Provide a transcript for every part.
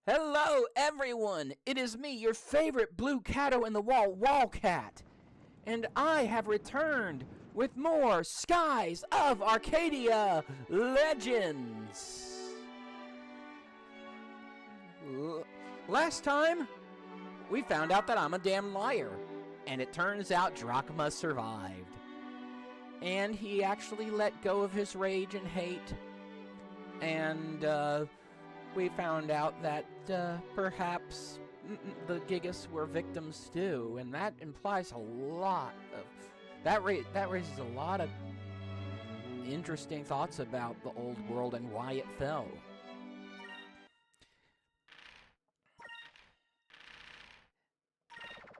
Hello, everyone! It is me, your favorite blue catto in the wall, Wallcat. And I have returned with more Skies of Arcadia Legends. Last time, we found out that I'm a damn liar. And it turns out Drachma survived. And he actually let go of his rage and hate. And, we found out that perhaps the Gigas were victims too, and that implies a lot of that raises a lot of interesting thoughts about the old world and why it fell.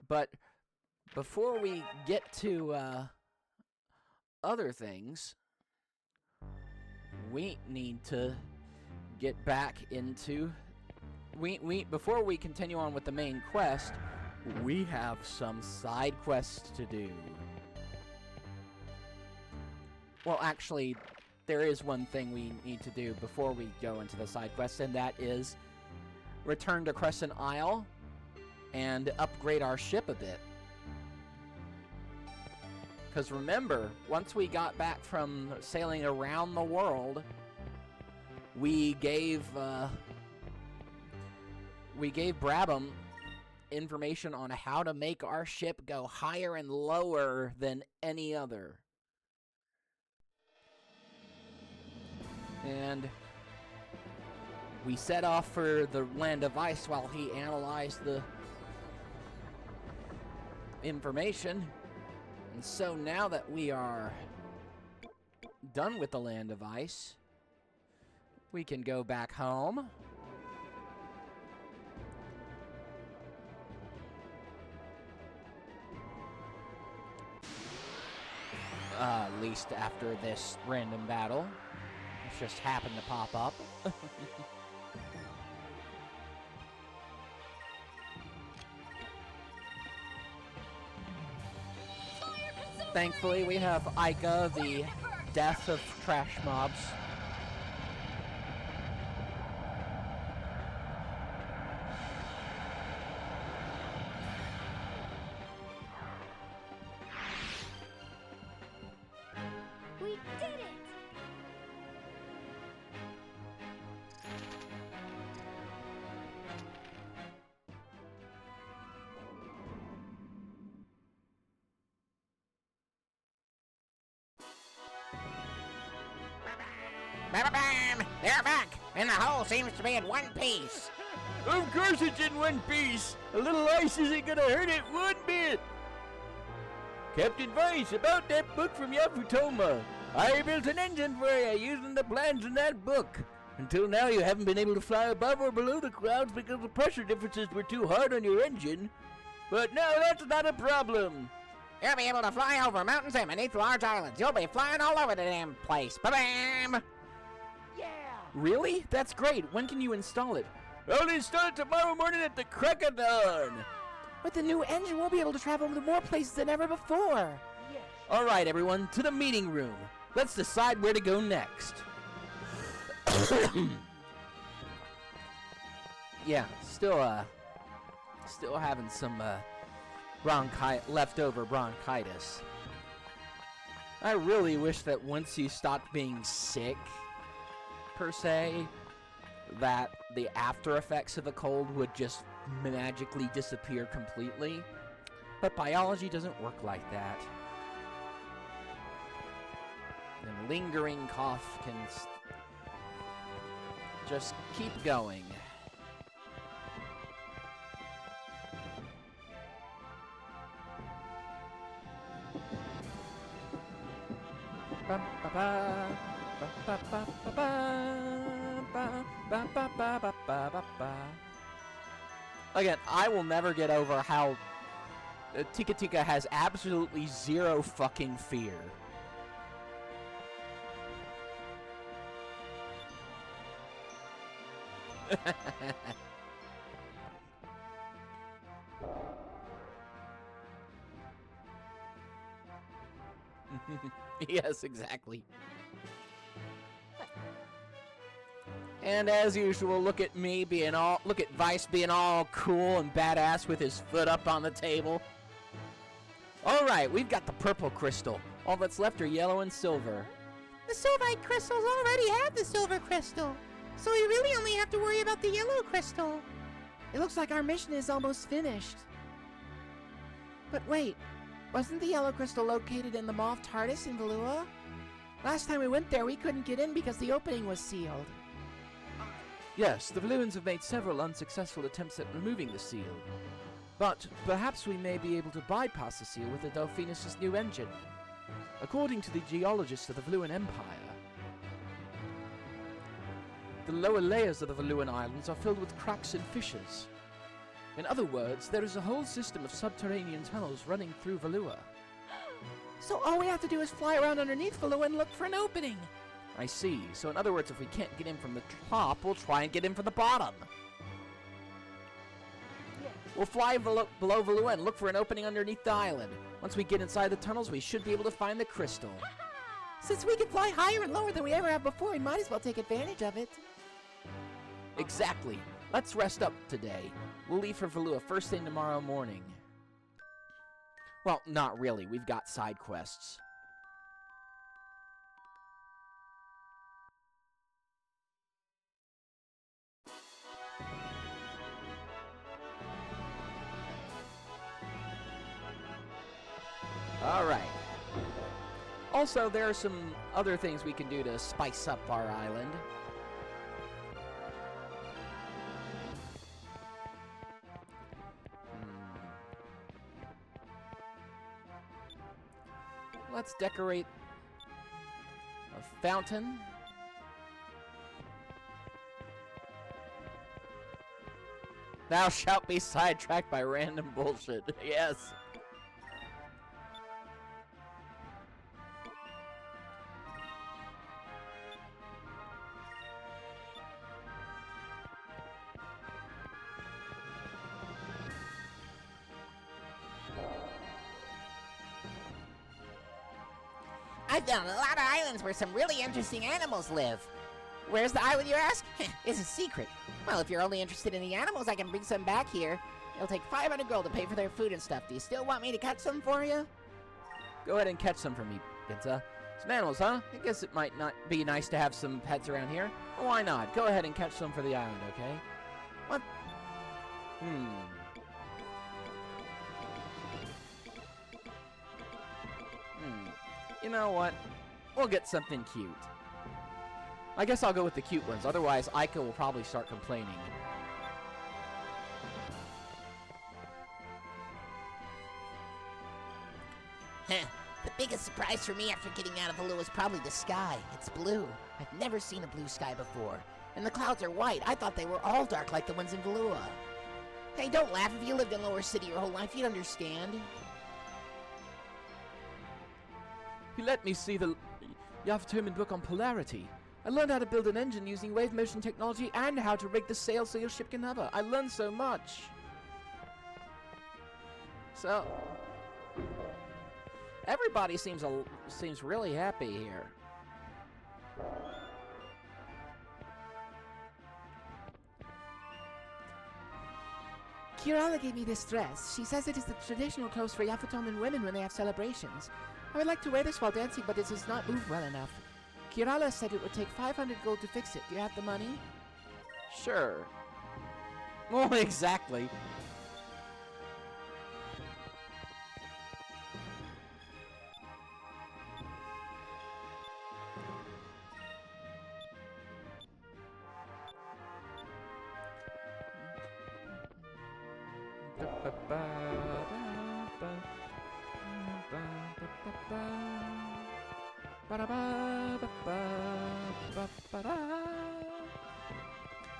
But before we get to other things, we need to get back into before we continue on with the main quest, we have some side quests to do. Well, actually, there is one thing we need to do before we go into the side quest, and that is return to Crescent Isle and upgrade our ship a bit. Because remember, once we got back from sailing around the world, we gave Brabham information on how to make our ship go higher and lower than any other. And we set off for the Land of Ice while he analyzed the information. And so now that we are done with the Land of Ice, we can go back home. At least after this random battle. It just happened to pop up. Thankfully, we have Ica, the death of trash mobs. We did it! Bam! They're back, and the hull seems to be in one piece. Of course it's in one piece. A little ice isn't gonna hurt it one bit. Captain Vice, about that book from Yafutoma. I built an engine for you using the plans in that book. Until now you haven't been able to fly above or below the clouds because the pressure differences were too hard on your engine. But now that's not a problem. You'll be able to fly over mountains and beneath large islands. You'll be flying all over the damn place. Ba-bam! Really? That's great. When can you install it? I'll install it tomorrow morning at the crack of dawn. With the new engine, we'll be able to travel to more places than ever before. Yes. All right, everyone, to the meeting room. Let's decide where to go next. Yeah, still having some leftover bronchitis. I really wish that once you stopped being sick, per se, that the after effects of the cold would just magically disappear completely. But biology doesn't work like that. And lingering cough can just keep going. Again, I will never get over how Tika Tika has absolutely zero fucking fear. Yes, exactly. And as usual, look at Vice being all cool and badass with his foot up on the table. Alright, we've got the purple crystal. All that's left are yellow and silver. The Silvite crystals already have the silver crystal, so we really only have to worry about the yellow crystal. It looks like our mission is almost finished. But wait, wasn't the yellow crystal located in the Mauve TARDIS in Valua? Last time we went there, we couldn't get in because the opening was sealed. Yes, the Valuans have made several unsuccessful attempts at removing the seal. But perhaps we may be able to bypass the seal with the Delphinus' new engine. According to the geologists of the Valuan Empire, the lower layers of the Valuan Islands are filled with cracks and fissures. In other words, there is a whole system of subterranean tunnels running through Valua. So all we have to do is fly around underneath Valua and look for an opening. I see. So in other words, if we can't get in from the top, we'll try and get in from the bottom. We'll fly below Valua and look for an opening underneath the island. Once we get inside the tunnels, we should be able to find the crystal. Since we can fly higher and lower than we ever have before, we might as well take advantage of it. Exactly. Let's rest up today. We'll leave for Valua first thing tomorrow morning. Well, not really. We've got side quests. Alright. Also, there are some other things we can do to spice up our island. Let's decorate a fountain. Thou shalt be sidetracked by random bullshit. Yes. I found a lot of islands where some really interesting animals live. Where's the island, you ask? It's a secret. Well, if you're only interested in the animals, I can bring some back here. It'll take 500 gold to pay for their food and stuff. Do you still want me to catch some for you? Go ahead and catch some for me, Ginza. Some animals, huh? I guess it might not be nice to have some pets around here. Well, why not? Go ahead and catch some for the island, okay? What? You know what? We'll get something cute. I guess I'll go with the cute ones. Otherwise, Aika will probably start complaining. The biggest surprise for me after getting out of Valua was probably the sky. It's blue. I've never seen a blue sky before. And the clouds are white. I thought they were all dark like the ones in Valua. Hey, don't laugh. If you lived in Lower City your whole life, you'd understand. he let me see the Yavatoman book on polarity. I learned how to build an engine using wave motion technology and how to rig the sails so your ship can hover. I learned so much. So, everybody seems really happy here. Kirala gave me this dress. She says it is the traditional clothes for Yavatoman women when they have celebrations. I would like to wear this while dancing, but it does not move well enough. Kirala said it would take 500 gold to fix it. Do you have the money? Sure. Well, exactly.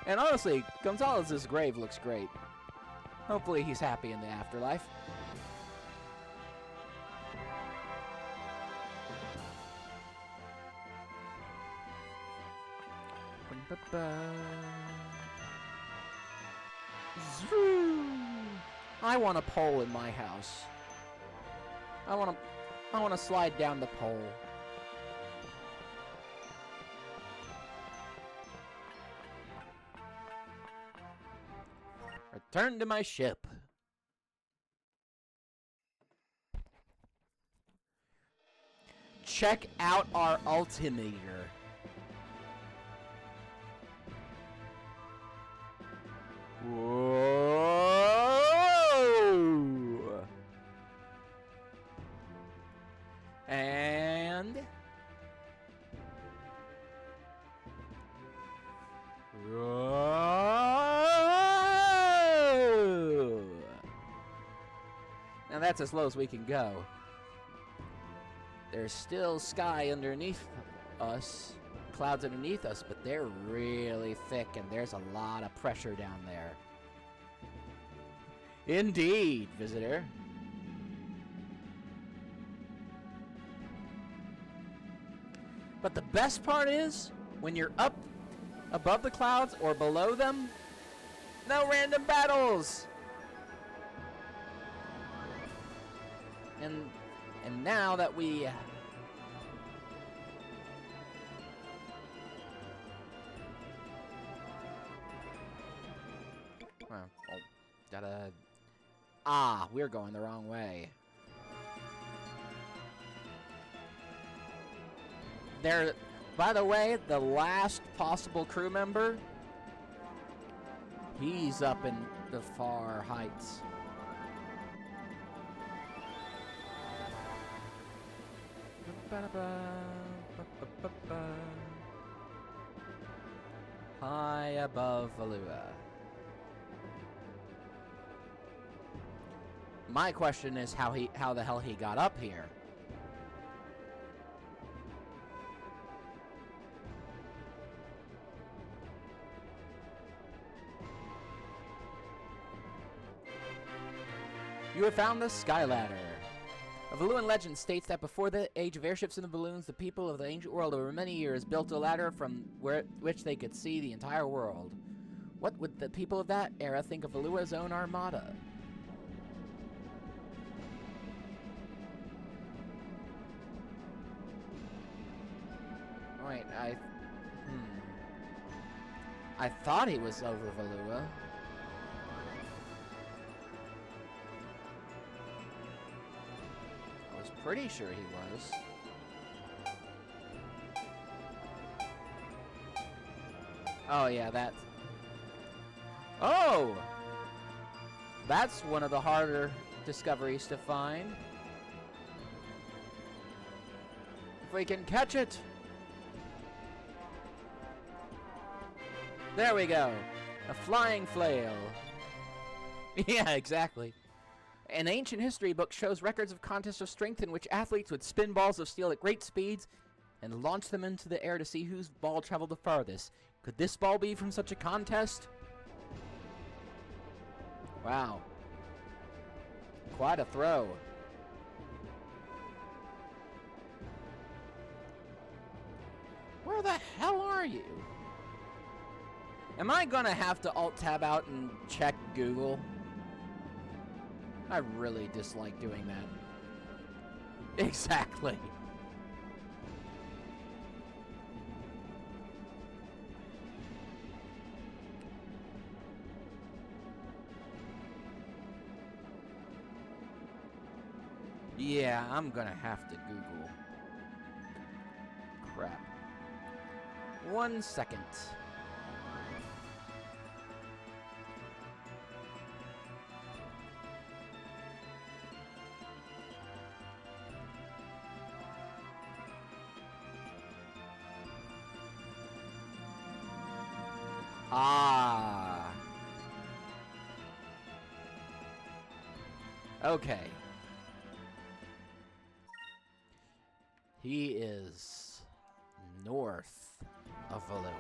And honestly, Gonzalez's grave looks great. Hopefully he's happy in the afterlife. I want a pole in my house. I want to slide down the pole. Return to my ship. Check out our altimeter. Whoa! And whoa! Now that's as low as we can go. There's still sky underneath us, clouds underneath us, but they're really thick and there's a lot of pressure down there. Indeed, visitor. But the best part is, when you're up above the clouds or below them, no random battles! And now that we... we're going the wrong way. There, by the way, the last possible crew member, he's up in the far heights. High above Valua. My question is how the hell he got up here. You have found the Sky Ladder. A Valuan legend states that before the age of airships and the balloons, the people of the ancient world over many years built a ladder from which they could see the entire world. What would the people of that era think of Valua's own armada? Wait, I thought he was over Valua. I was pretty sure he was. Oh yeah, that's... Oh! That's one of the harder discoveries to find. If we can catch it! There we go. A flying flail. Yeah, exactly. An ancient history book shows records of contests of strength in which athletes would spin balls of steel at great speeds and launch them into the air to see whose ball traveled the farthest. Could this ball be from such a contest? Wow. Quite a throw. Where the hell are you? Am I gonna have to alt-tab out and check Google? I really dislike doing that. Exactly. Yeah, I'm gonna have to Google. Crap. 1 second. Ah. Okay. He is north of Valua.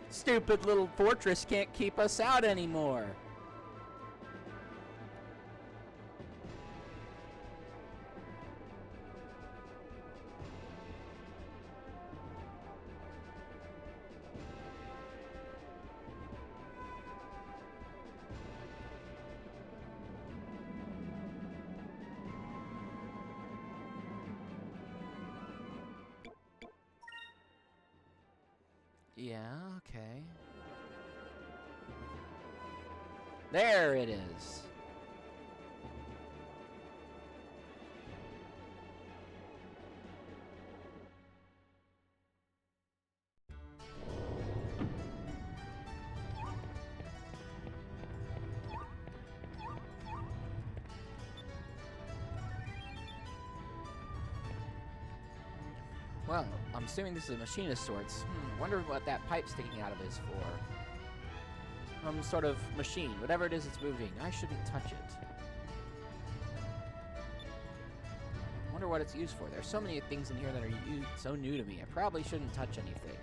Stupid little fortress can't keep us out anymore. Yeah, okay. There it is. Well, I'm assuming this is a machine of sorts. Wonder what that pipe sticking out of it is for. Some sort of machine. Whatever it is it's moving. I shouldn't touch it. Wonder what it's used for. There's so many things in here that are so new to me. I probably shouldn't touch anything.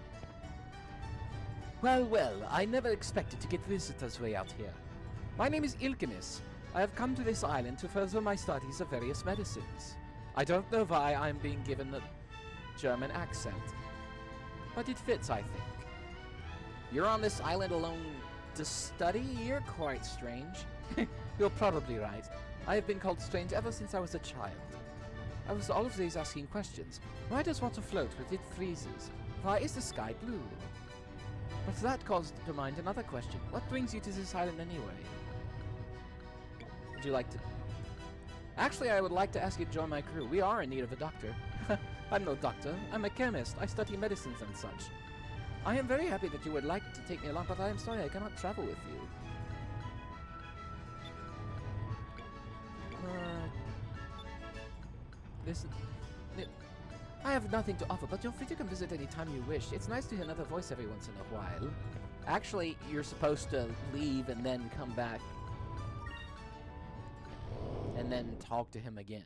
Well, well, I never expected to get visitors way out here. My name is Ilkemis. I have come to this island to further my studies of various medicines. I don't know why I'm being given a German accent, but it fits, I think. You're on this island alone to study? You're quite strange. You're probably right. I have been called strange ever since I was a child. I was always asking questions. Why does water float when it freezes? Why is the sky blue? But that caused to mind another question. What brings you to this island anyway? Would you like to... Actually, I would like to ask you to join my crew. We are in need of a doctor. I'm no doctor. I'm a chemist. I study medicines and such. I am very happy that you would like to take me along, but I am sorry I cannot travel with you. I have nothing to offer, but you're free to come visit any time you wish. It's nice to hear another voice every once in a while. Actually, you're supposed to leave and then come back. And then talk to him again.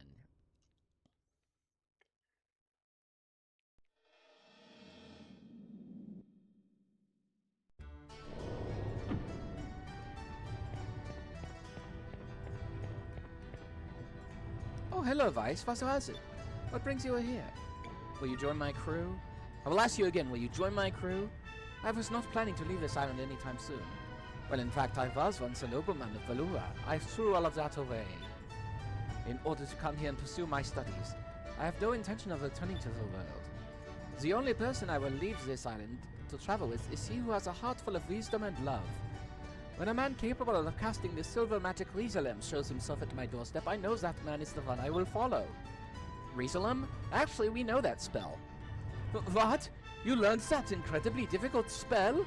Oh, hello, Vice. Was it? What brings you here? Will you join my crew? I will ask you again, will you join my crew? I was not planning to leave this island anytime soon. Well, in fact, I was once a nobleman of Valua. I threw all of that away in order to come here and pursue my studies. I have no intention of returning to the world. The only person I will leave this island to travel with is he who has a heart full of wisdom and love. When a man capable of casting the silver magic Rieselem shows himself at my doorstep, I know that man is the one I will follow. Rieselem? Actually, we know that spell. What? You learned that incredibly difficult spell?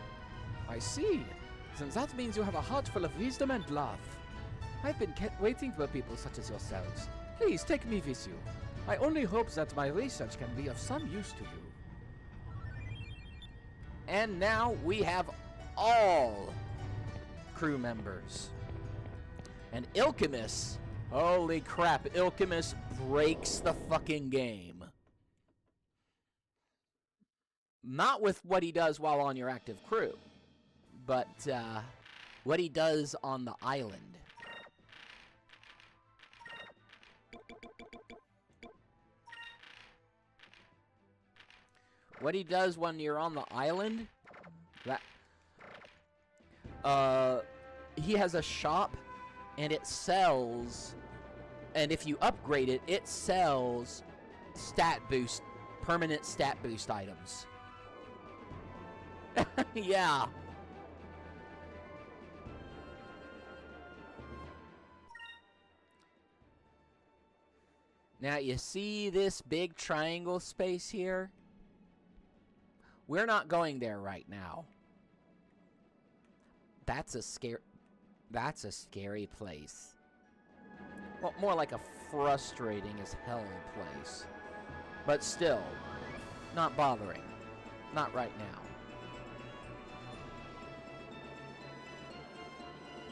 I see. Then that means you have a heart full of wisdom and love. I've been waiting for people such as yourselves. Please take me with you. I only hope that my research can be of some use to you. And now we have all crew members. And Ilkemis, holy crap, Ilkemis breaks the fucking game. Not with what he does while on your active crew, but what he does on the island. What he does when you're on the island, he has a shop, and it sells, and if you upgrade it, it sells stat boost, permanent stat boost items. Yeah. Now, you see this big triangle space here? We're not going there right now. That's a scary place. Well, more like a frustrating as hell place. But still, not bothering. Not right now.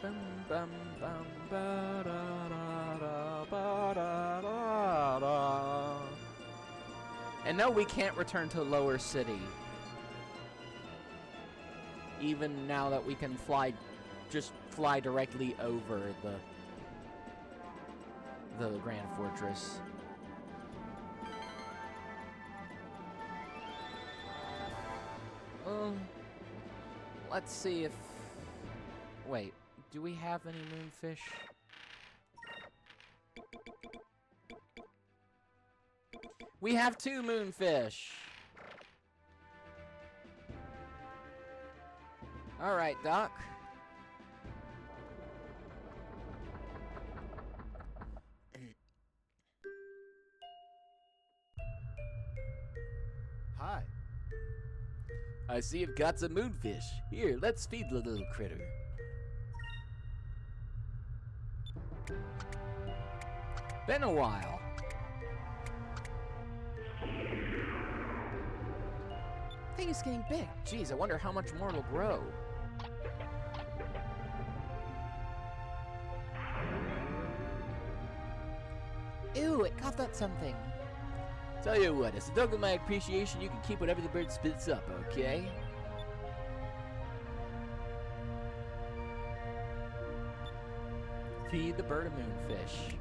Bum, bum, bum, ba, da, da, da, ba, da, da, da. And no, we can't return to Lower City. Even now that we can just fly directly over the Grand Fortress. Let's see if... Wait, do we have any moonfish? We have 2 moonfish! All right, Doc. Hi. I see you've got some moonfish. Here, let's feed the little critter. Been a while. Thing is getting big. Jeez, I wonder how much more it'll grow. Ew, it coughed out something. Tell you what, as a token of my appreciation, you can keep whatever the bird spits up, okay? Feed the bird a moonfish.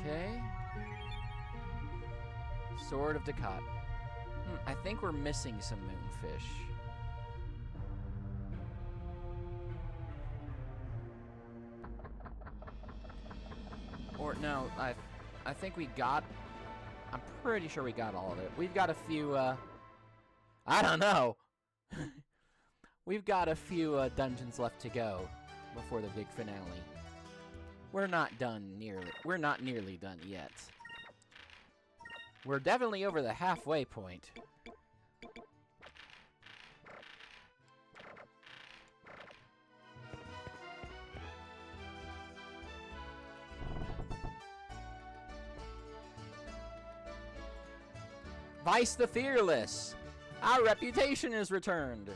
Okay. Sword of Ducat. I think we're missing some moonfish. Or no, I think we got. I'm pretty sure we got all of it. We've got a few. I don't know. We've got a few dungeons left to go before the big finale. We're not done nearly. We're not nearly done yet. We're definitely over the halfway point. Vice the Fearless! Our reputation is returned!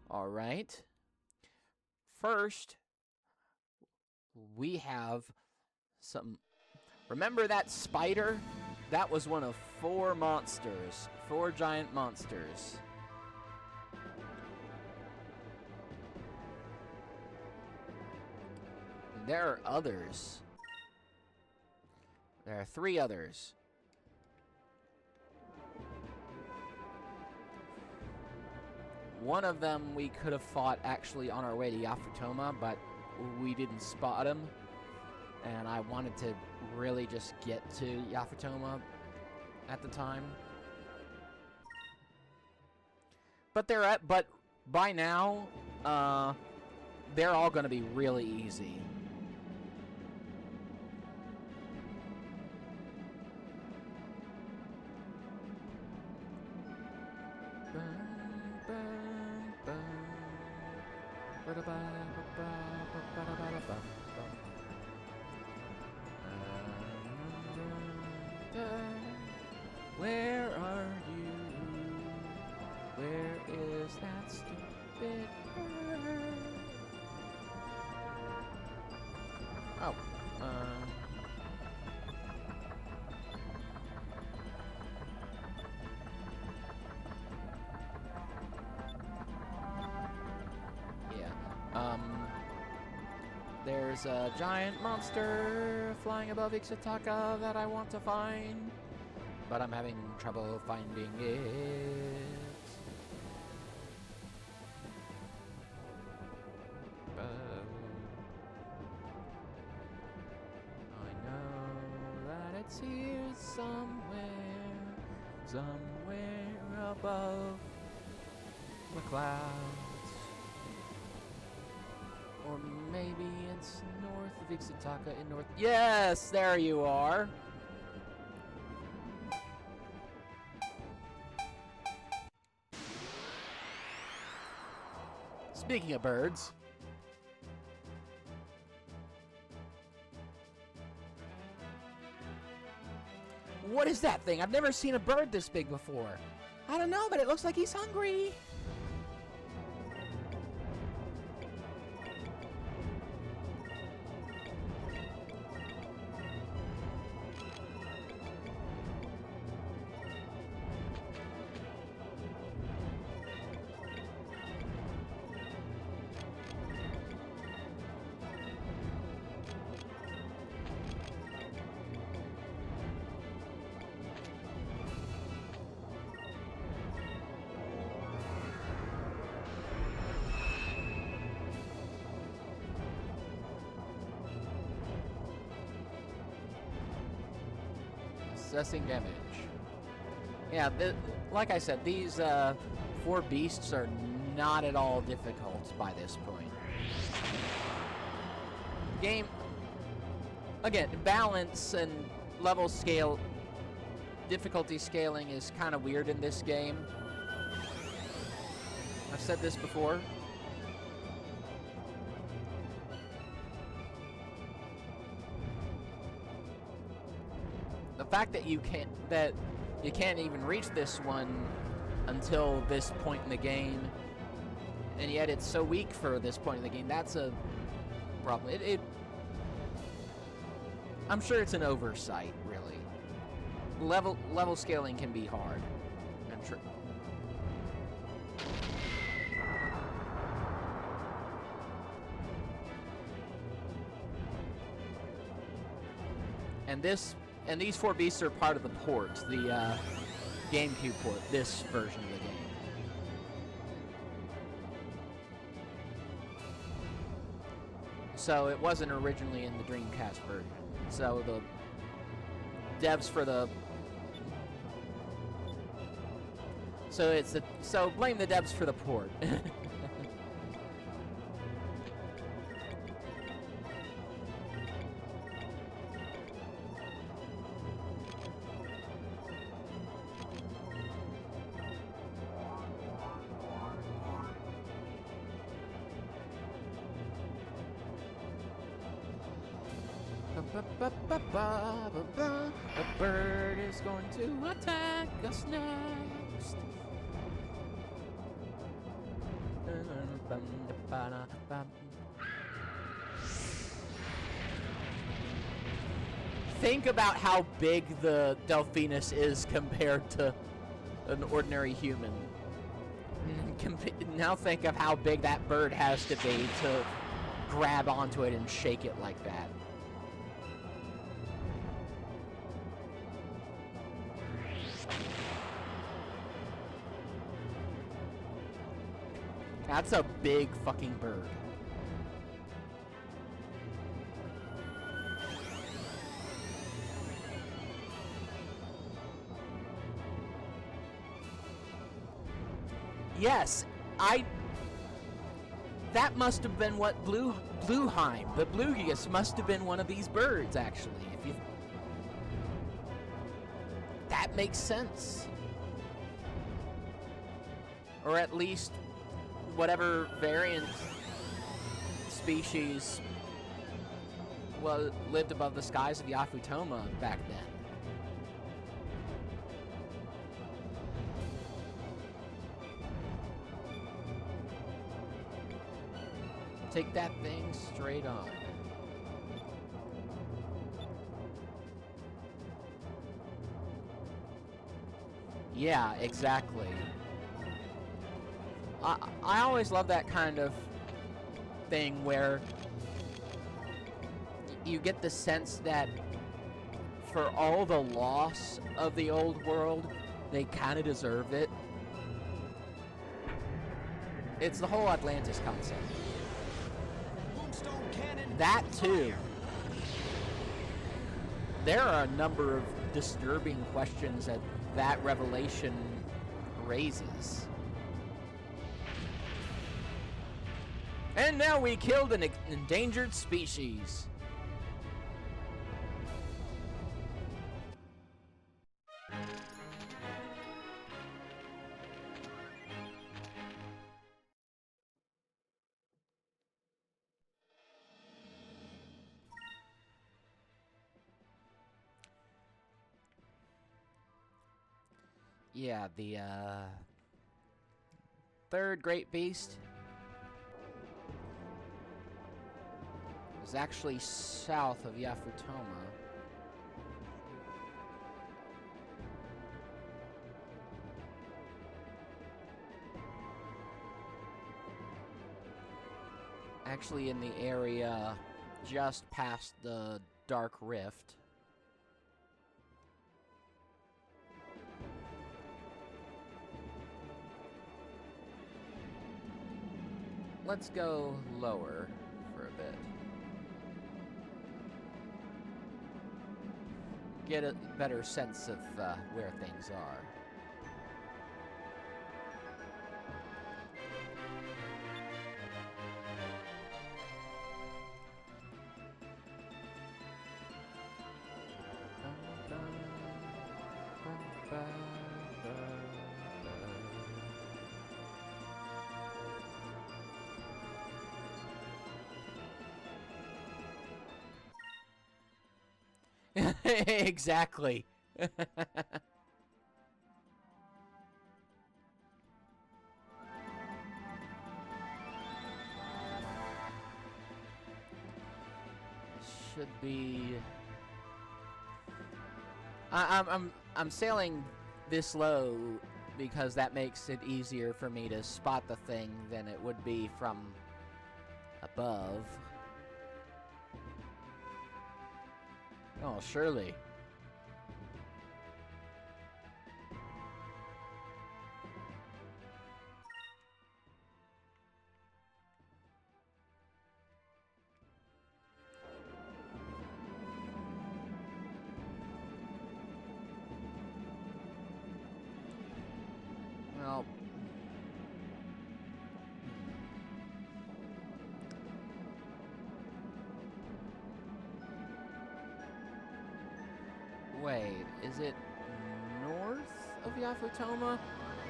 All right. First, we have some. Remember that spider? That was one of 4 monsters. 4 giant monsters. There are others. There are 3 others. One of them we could have fought actually on our way to Yafutoma, but we didn't spot him. And I wanted to really just get to Yafutoma at the time. But but by now, they're all going to be really easy. Where are you? Where is that stupid bird? Oh, there's a giant monster flying above Ixutaka that I want to find, but I'm having trouble finding it. I know that it's here somewhere above the clouds. Or maybe it's north of Ixutaka in north. Yes, there you are. Speaking of birds. What is that thing? I've never seen a bird this big before. I don't know, but it looks like he's hungry. Assessing damage. Yeah, like I said, these 4 beasts are not at all difficult by this point. Game, again, balance and level scale, difficulty scaling is kind of weird in this game. I've said this before. The fact that you can't even reach this one until this point in the game, and yet it's so weak for this point in the game, that's a problem. I'm sure it's an oversight, really. Level scaling can be hard. I'm sure. And these 4 beasts are part of the port, the GameCube port, this version of the game. So it wasn't originally in the Dreamcast version. So the devs for the... So blame the devs for the port. A bird is going to attack us next. Think about how big the Delphinus is compared to an ordinary human. Now think of how big that bird has to be to grab onto it and shake it like that. That's a big fucking bird. Yes, that must have been what Blueheim, the Bluegeese must have been one of these birds, actually. That makes sense. Or at least whatever variant species lived above the skies of Yafutoma back then. Take that thing straight on. Yeah, exactly. I always love that kind of thing where you get the sense that for all the loss of the old world, they kind of deserve it. It's the whole Atlantis concept. That too. There are a number of disturbing questions that revelation raises. And now we killed an endangered species. Yeah, the third great beast is actually south of Yafutoma. Actually in the area just past the Dark Rift. Let's go lower for a bit. get a better sense of where things are. Exactly. Should be. I'm sailing this low because that makes it easier for me to spot the thing than it would be from above. Oh, surely. Well, wait, is it north of Yafutoma?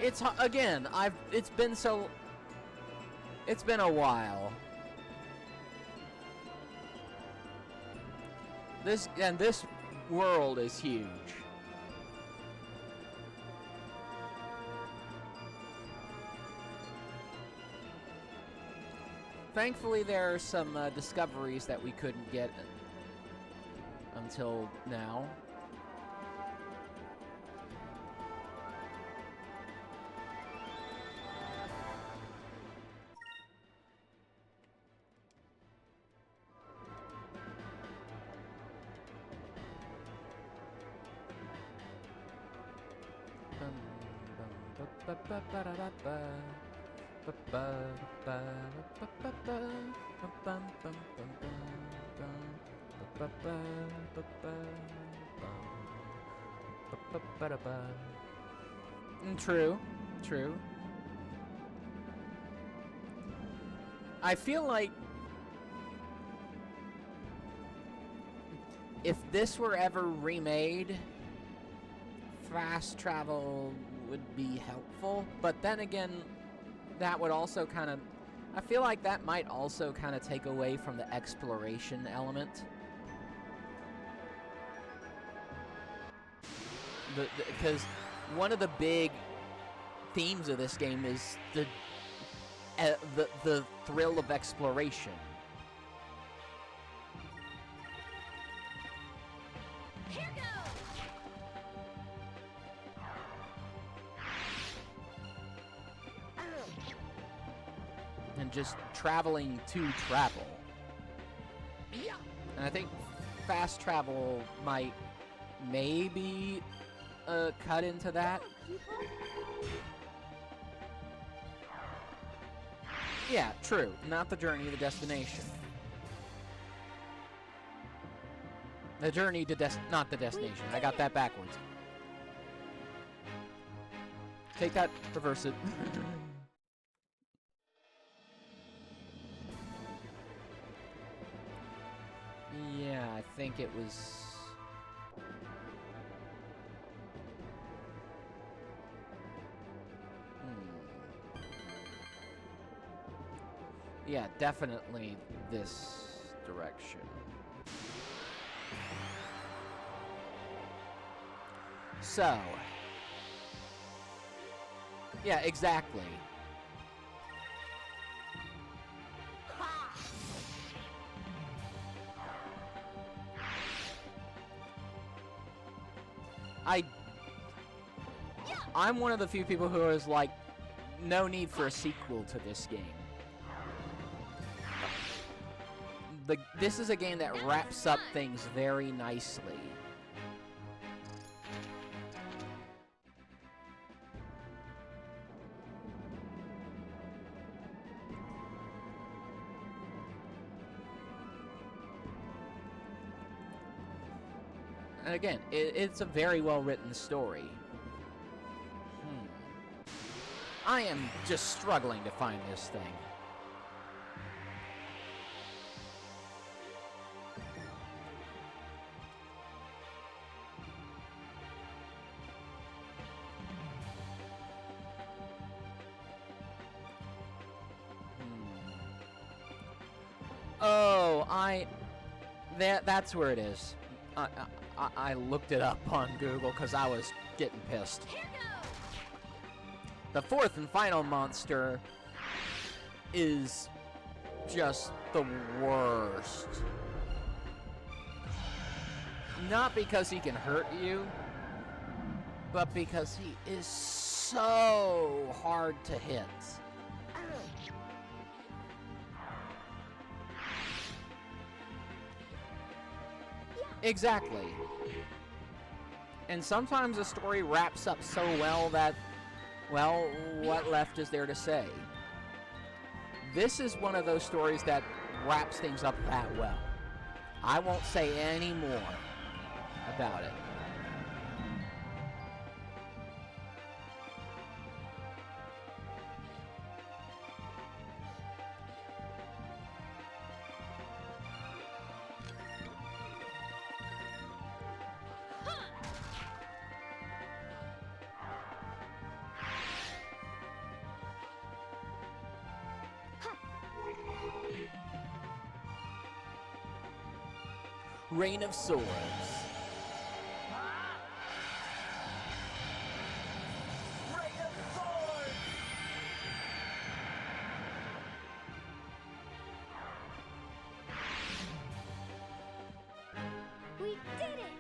It's again, it's been a while. This world is huge. Thankfully, there are some discoveries that we couldn't get until now. True, true. I feel like if this were ever remade, fast travel would be helpful, but then again, that would also kind of, I feel like that might also kind of take away from the exploration element. Because one of the big themes of this game is the thrill of exploration. Here goes! And just traveling to travel. And I think fast travel might maybe cut into that. Yeah, true. Not the journey, the destination. The journey to not the destination. I got that backwards. Take that, reverse it. Yeah, I think it was... Yeah, definitely this direction. So... Yeah, exactly. I'm one of the few people who is like, no need for a sequel to this game. This is a game that wraps up things very nicely. And again, it's a very well-written story. I am just struggling to find this thing. Oh, that's where it is. I looked it up on Google because I was getting pissed. Here goes! The fourth and final monster is just the worst. Not because he can hurt you, but because he is so hard to hit. Exactly. And sometimes a story wraps up so well that, well, what left is there to say? This is one of those stories that wraps things up that well. I won't say any more about it. Rain of Swords. We did it!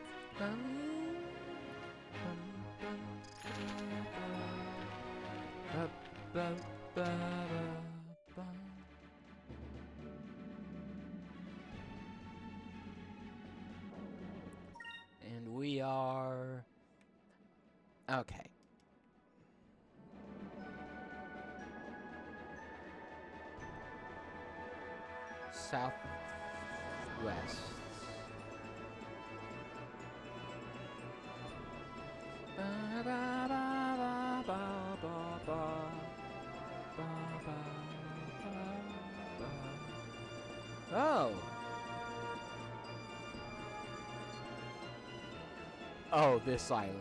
And we are... Okay. Southwest. Oh. Oh, this island.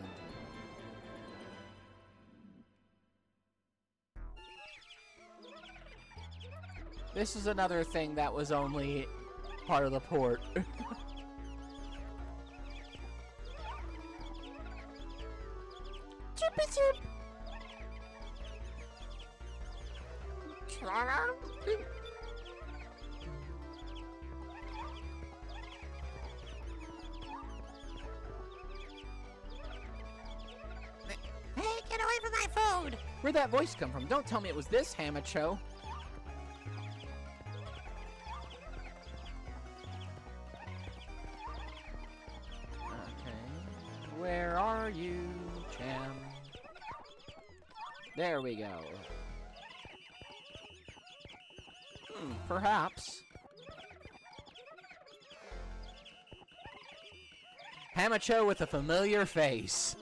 This is another thing that was only part of the port. Chirpy chirp. Hey, get away from my food! Where'd that voice come from? Don't tell me it was this Hamacho. Okay. Where are you, Cham? There we go. Perhaps. Hamacho with a familiar face.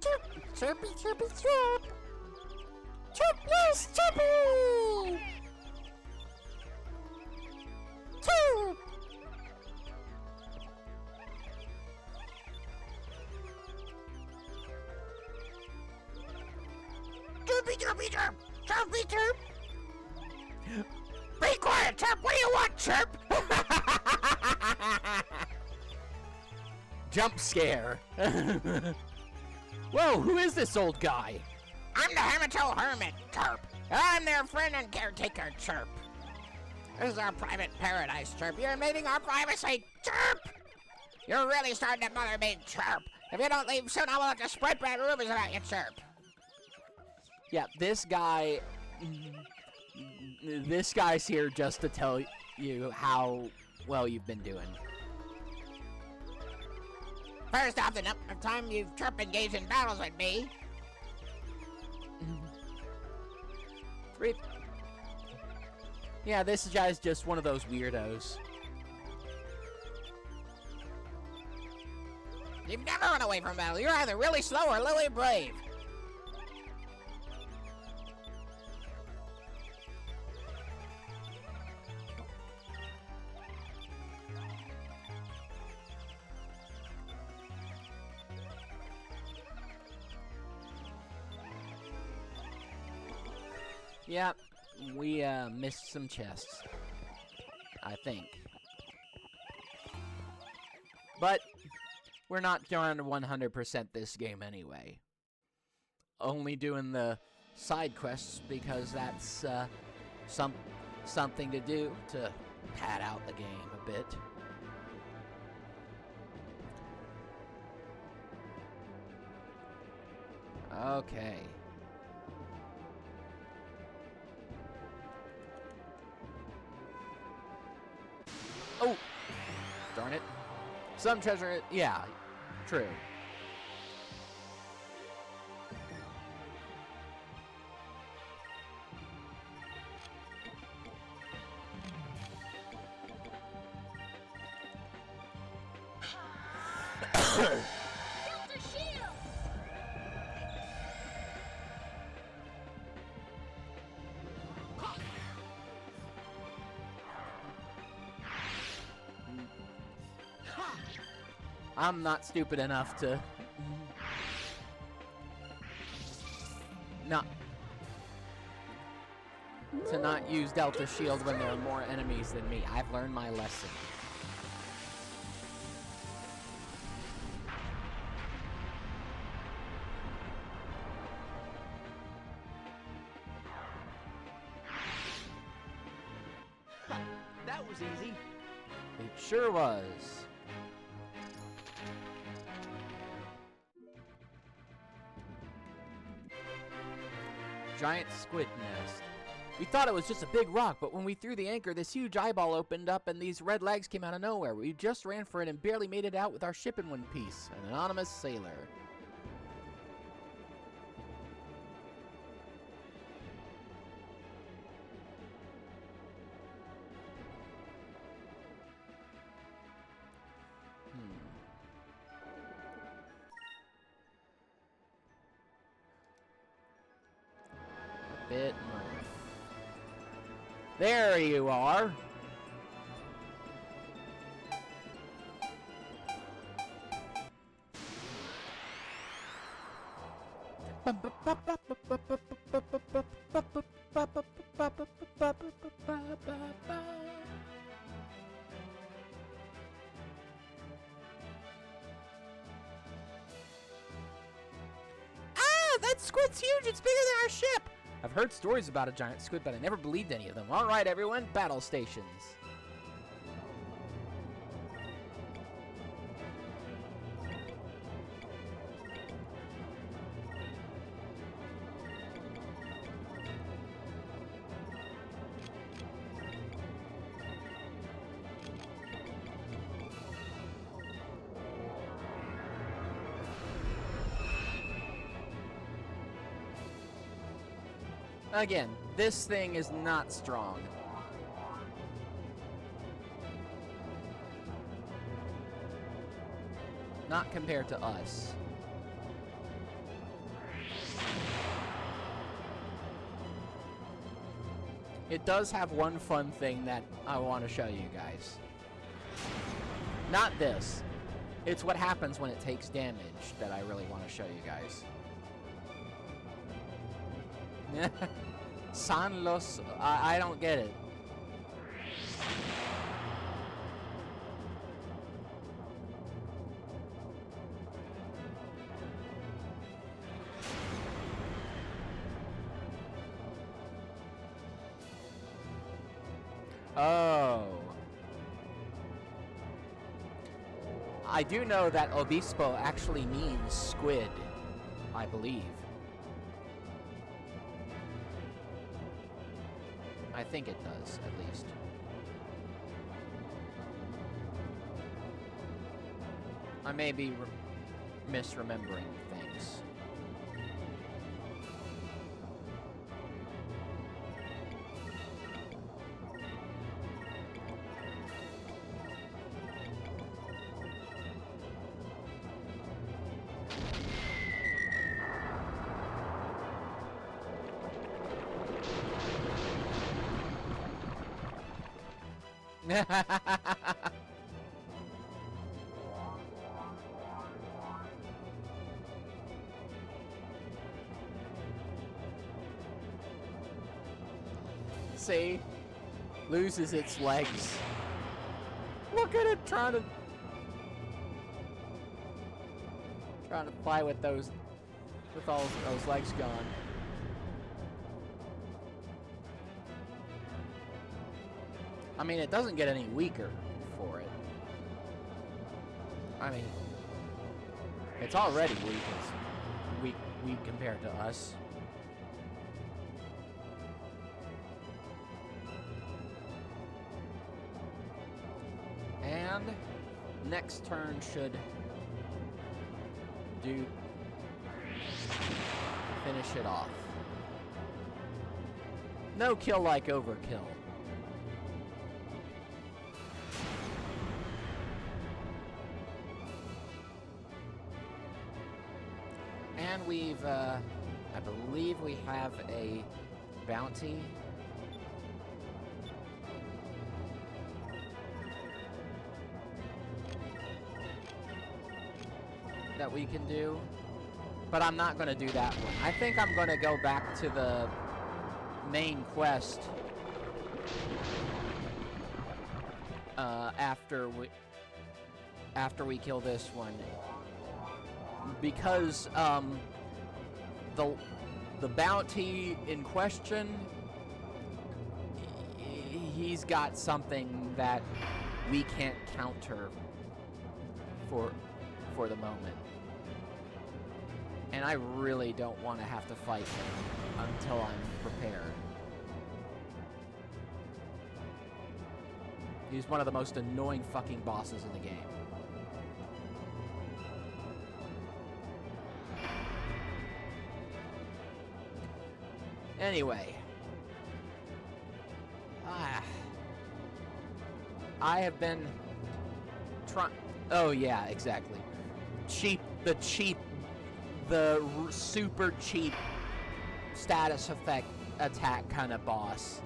Chirp, chirpy, chirpy, chirp! Chirp, yes, chirpy! Chirp! Chirpy, chirpy, chirp! Chirpy, chirp! Be quiet, Chirp! What do you want, Chirp? Jump scare. Whoa, who is this old guy? I'm the Hamato Hermit, Chirp. I'm their friend and caretaker, Chirp. This is our private paradise, Chirp. You're invading our privacy, Chirp! You're really starting to bother me, Chirp. If you don't leave soon, I will have to spread bad rumors about you, Chirp. Yeah, this guy... This guy's here just to tell you how well you've been doing. First off, the number of time you've Chirp engaged in battles with me. Three. Yeah, this guy's just one of those weirdos. You never run away from battle. You're either really slow or really brave. Yep, we missed some chests, I think. But we're not going to 100% this game anyway. Only doing the side quests because that's something to do to pad out the game a bit. Okay. Oh! Darn it. Some treasure, yeah, true. Delta Shield! I'm not stupid enough to not use Delta Shield when there are more enemies than me. I've learned my lesson. That was easy. It sure was. Giant squid nest. We thought it was just a big rock, but when we threw the anchor, this huge eyeball opened up and these red legs came out of nowhere. We just ran for it and barely made it out with our ship in one piece. An anonymous sailor. Bit north. There you are. That squid's huge. It's bigger than our ship. I've heard stories about a giant squid, but I never believed any of them. All right, everyone, battle stations. Again, this thing is not strong. Not compared to us. It does have one fun thing that I want to show you guys. Not this. It's what happens when it takes damage that I really want to show you guys. San los... I don't get it. Oh. I do know that obispo actually means squid, I believe. I think it does, at least. I may be misremembering things. See? Loses its legs. Look at it trying to fly with all those legs gone. I mean, it doesn't get any weaker for it. I mean, it's already weak compared to us. And next turn should finish it off. No kill like overkill. And we've, I believe we have a bounty. That we can do. But I'm not going to do that one. I think I'm going to go back to the main quest after we kill this one. Because the bounty in question, he's got something that we can't counter for the moment. And I really don't want to have to fight him until I'm prepared. He's one of the most annoying fucking bosses in the game. Anyway. I have been trying... Oh, yeah, exactly. The super cheap status effect attack kind of boss.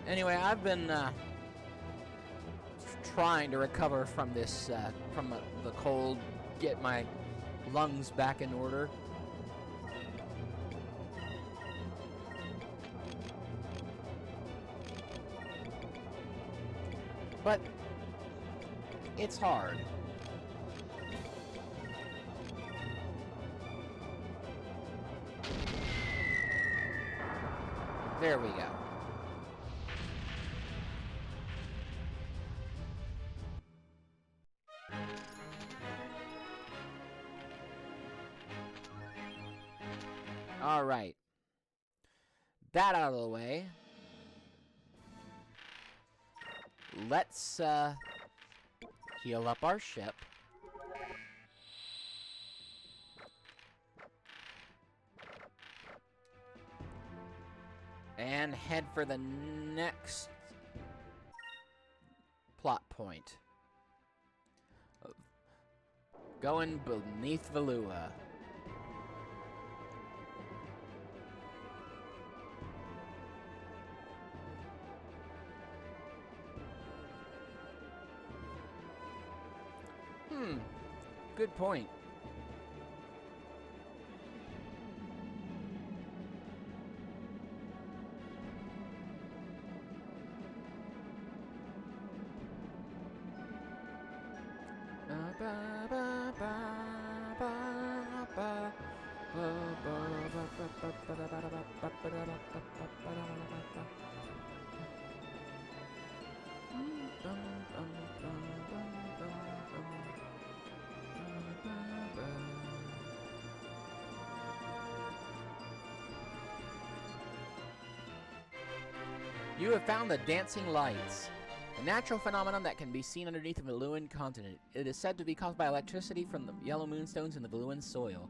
Anyway, I've been trying to recover from this, from the cold, get my lungs back in order. But it's hard. There we go. All right. That out of the way. Let's heal up our ship. And head for the next plot point. Going beneath Valua. Good point. You have found the dancing lights, a natural phenomenon that can be seen underneath the Valuan continent. It is said to be caused by electricity from the yellow moonstones in the Valuan soil.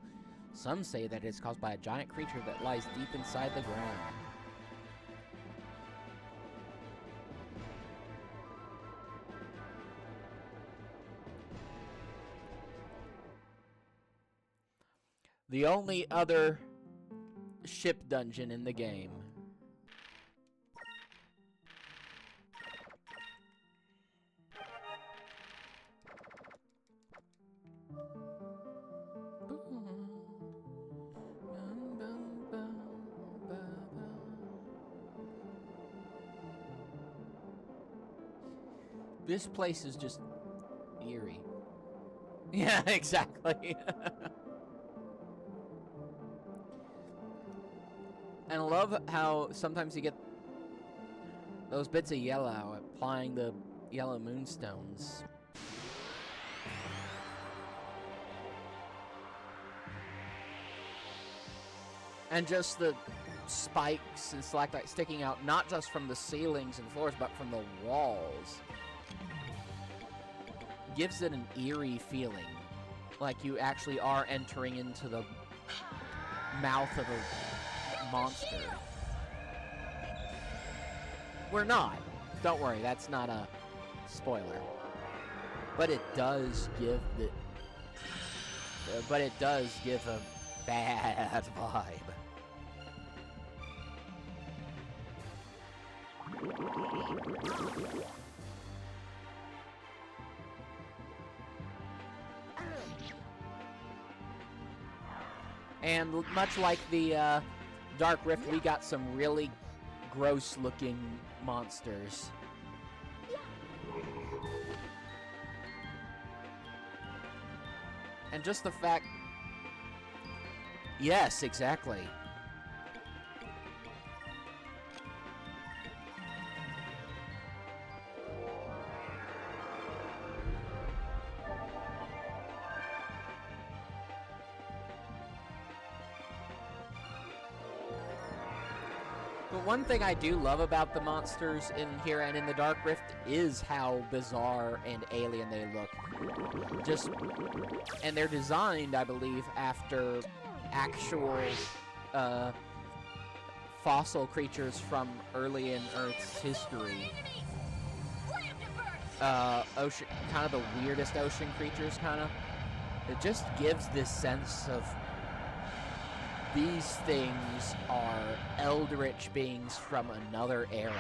Some say that it is caused by a giant creature that lies deep inside the ground. The only other ship dungeon in the game. This place is just eerie. Yeah, exactly. And I love how sometimes you get those bits of yellow applying the yellow moonstones. And just the spikes and stalactites sticking out, not just from the ceilings and floors, but from the walls. Gives it an eerie feeling. Like you actually are entering into the mouth of a monster. We're not. Don't worry, that's not a spoiler. But it does give the... but it does give a bad vibe. And much like the Dark Rift, we got some really gross-looking monsters. And just the fact... Yes, exactly. But one thing I do love about the monsters in here and in the Dark Rift is how bizarre and alien they look. And they're designed, I believe, after actual fossil creatures from early in Earth's history. Ocean, kind of the weirdest ocean creatures, kind of. It just gives this sense of these things are eldritch beings from another era.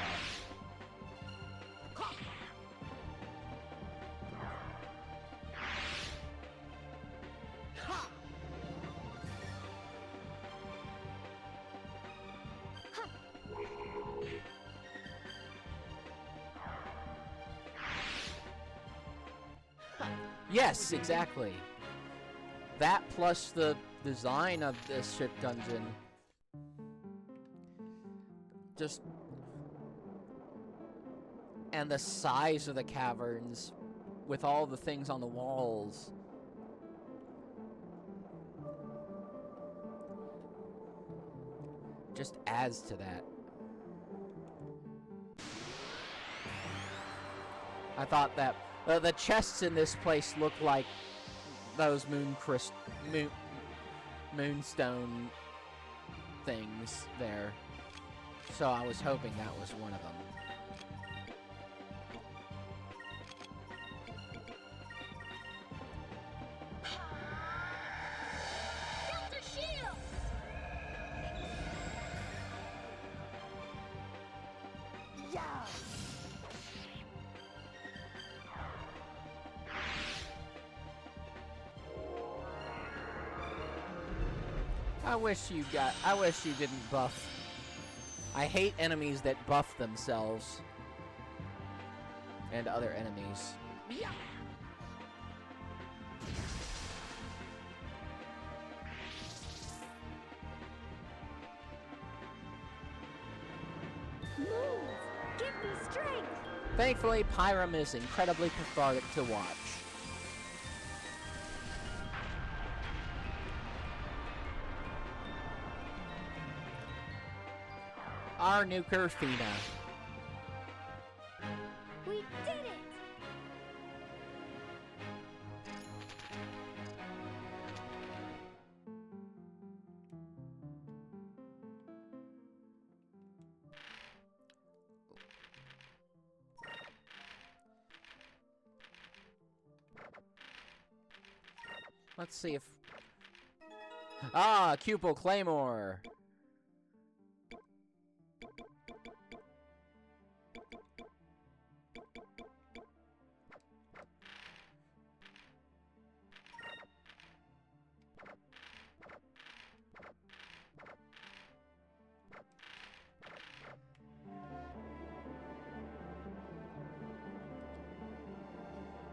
Yes, exactly. That plus the design of this ship dungeon. Just... And the size of the caverns with all the things on the walls. Just adds to that. I thought that the chests in this place look like those moonstone things there. So I was hoping that was one of them. Delta shield! I wish you didn't buff. I hate enemies that buff themselves. And other enemies. Move! Give me strength! Thankfully, Pyram is incredibly cathartic to watch. Our new Kerfina. We did it! Let's see if... Ah, Cupel Claymore.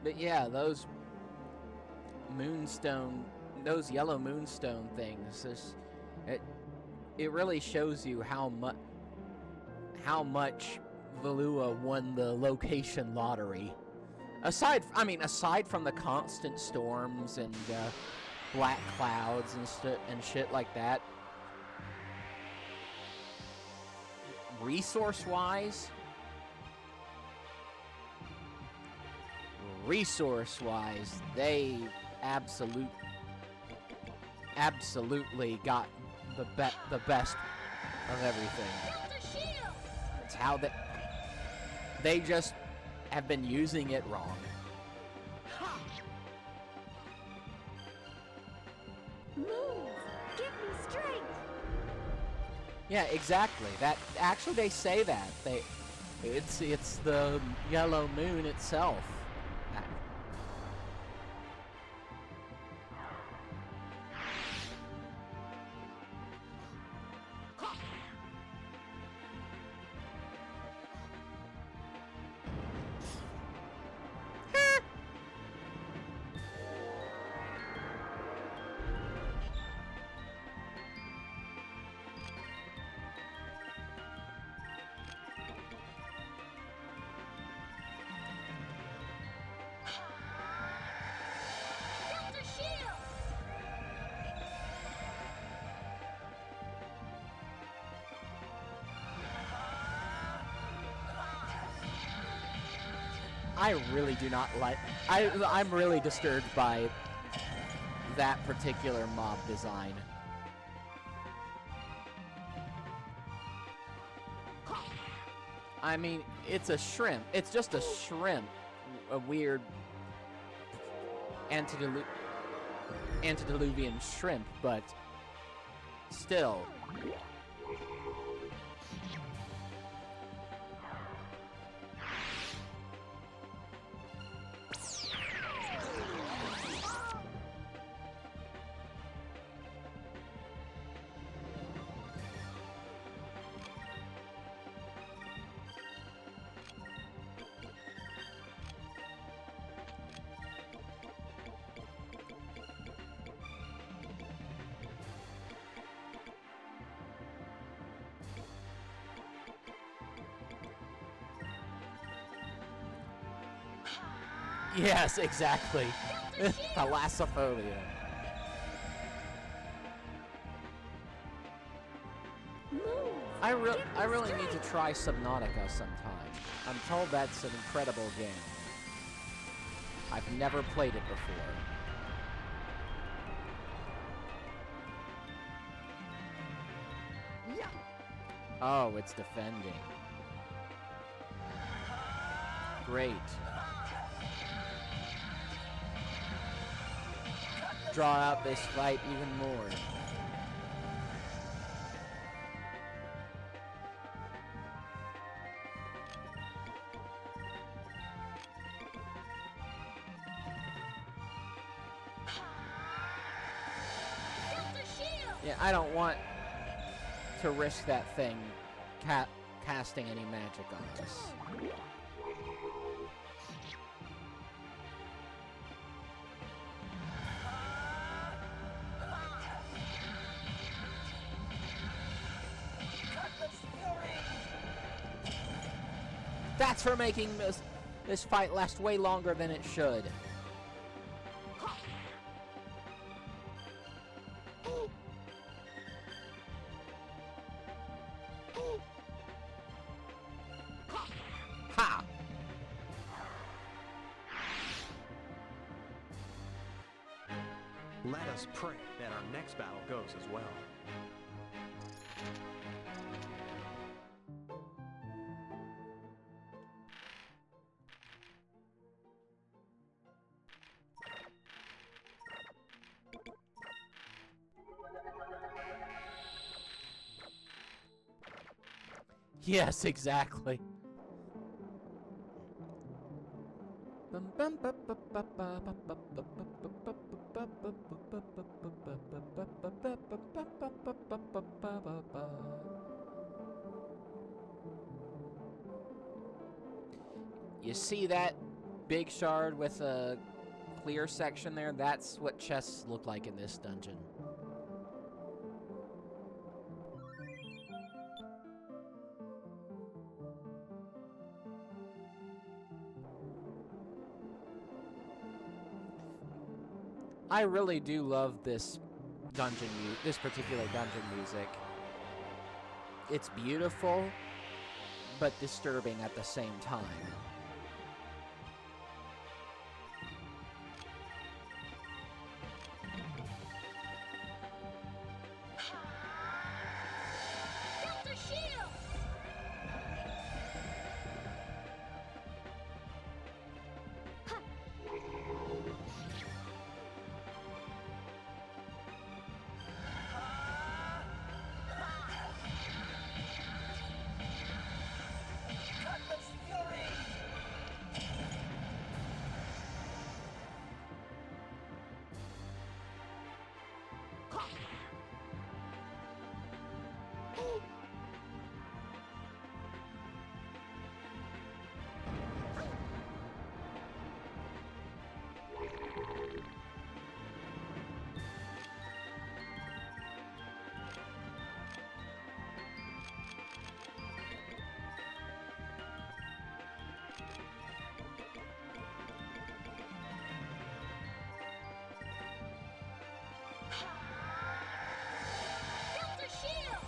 But yeah, those moonstone, those yellow moonstone things, it really shows you how much Valua won the location lottery. Aside from the constant storms and black clouds and shit like that, resource-wise, they absolutely got the best of everything. It's how they just have been using it wrong. Move! Give me strength! Yeah, exactly. That actually they say that. It's the yellow moon itself. Delta Shield! I really do not like. I'm really disturbed by that particular mob design. I mean, it's a shrimp. It's just a shrimp. A weird antediluvian shrimp, but still. Yes, exactly. Thalassophobia. Move! I really need to try Subnautica sometime. I'm told that's an incredible game. I've never played it before. Oh, it's defending. Great. Draw out this fight even more. Delta Shield! Yeah, I don't want to risk that thing casting any magic on us. That's for making this fight last way longer than it should. Ha! Let us pray that our next battle goes as well. Yes, exactly. You see that? big shard with a clear section there, that's what chests look like in this dungeon. I really do love this this particular dungeon music. It's beautiful, but disturbing at the same time. Delta Shield! Delta Shield!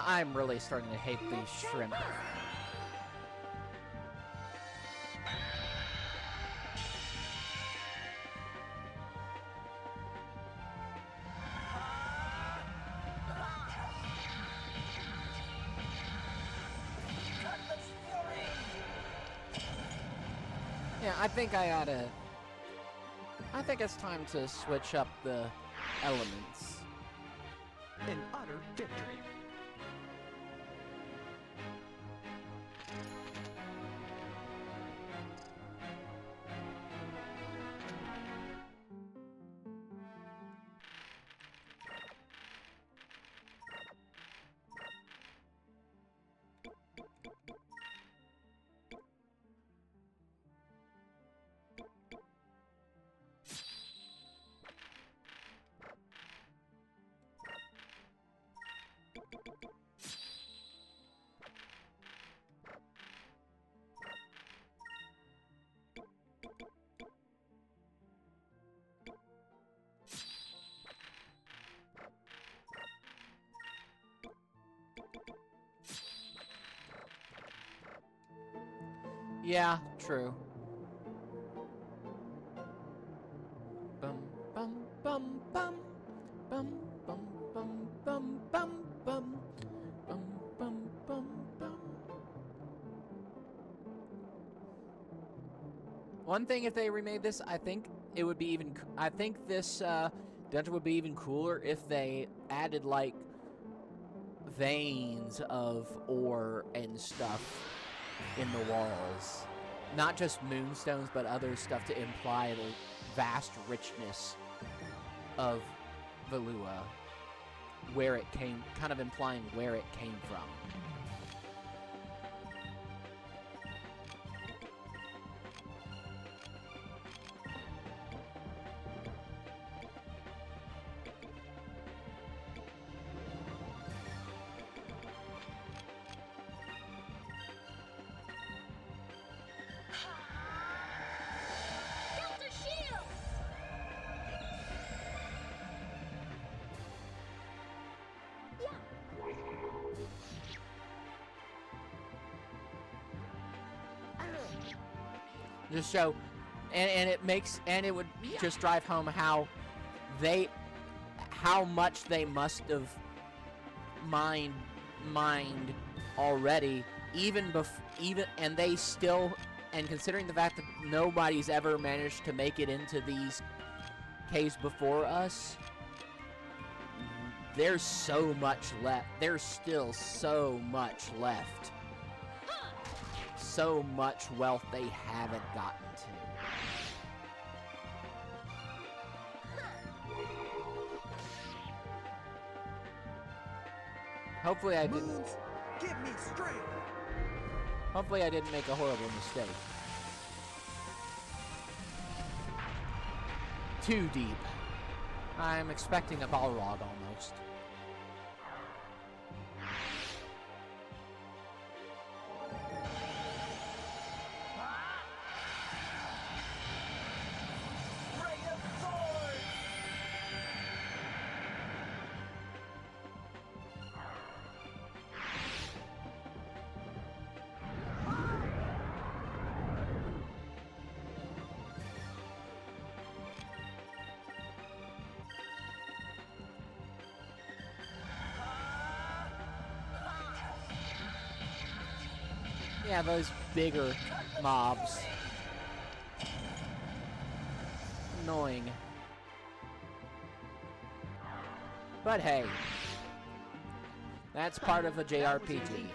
I'm really starting to hate these shrimp. Yeah, I think it's time to switch up the elements. An utter victory. Yeah, true. Bum bum bum bum bum bum bum bum bum bum bum bum bum bum. One thing, if they remade this, I think it would be even. I think this dungeon would be even cooler if they added like veins of ore and stuff in the walls. Not just moonstones, but other stuff to imply the vast richness of Valua. Where it came, kind of implying where it came from. Delta Shield! Just show, and it makes, and it would just drive home how much they must have mined already, and they still, and considering the fact that nobody's ever managed to make it into these caves before us, there's so much left. There's still so much left. So much wealth they haven't gotten to. Hopefully I didn't. Move, give me strength. Hopefully I didn't make a horrible mistake. Too deep. I'm expecting a Balrog almost. Yeah, those bigger mobs. Annoying. But hey, that's part of a JRPG.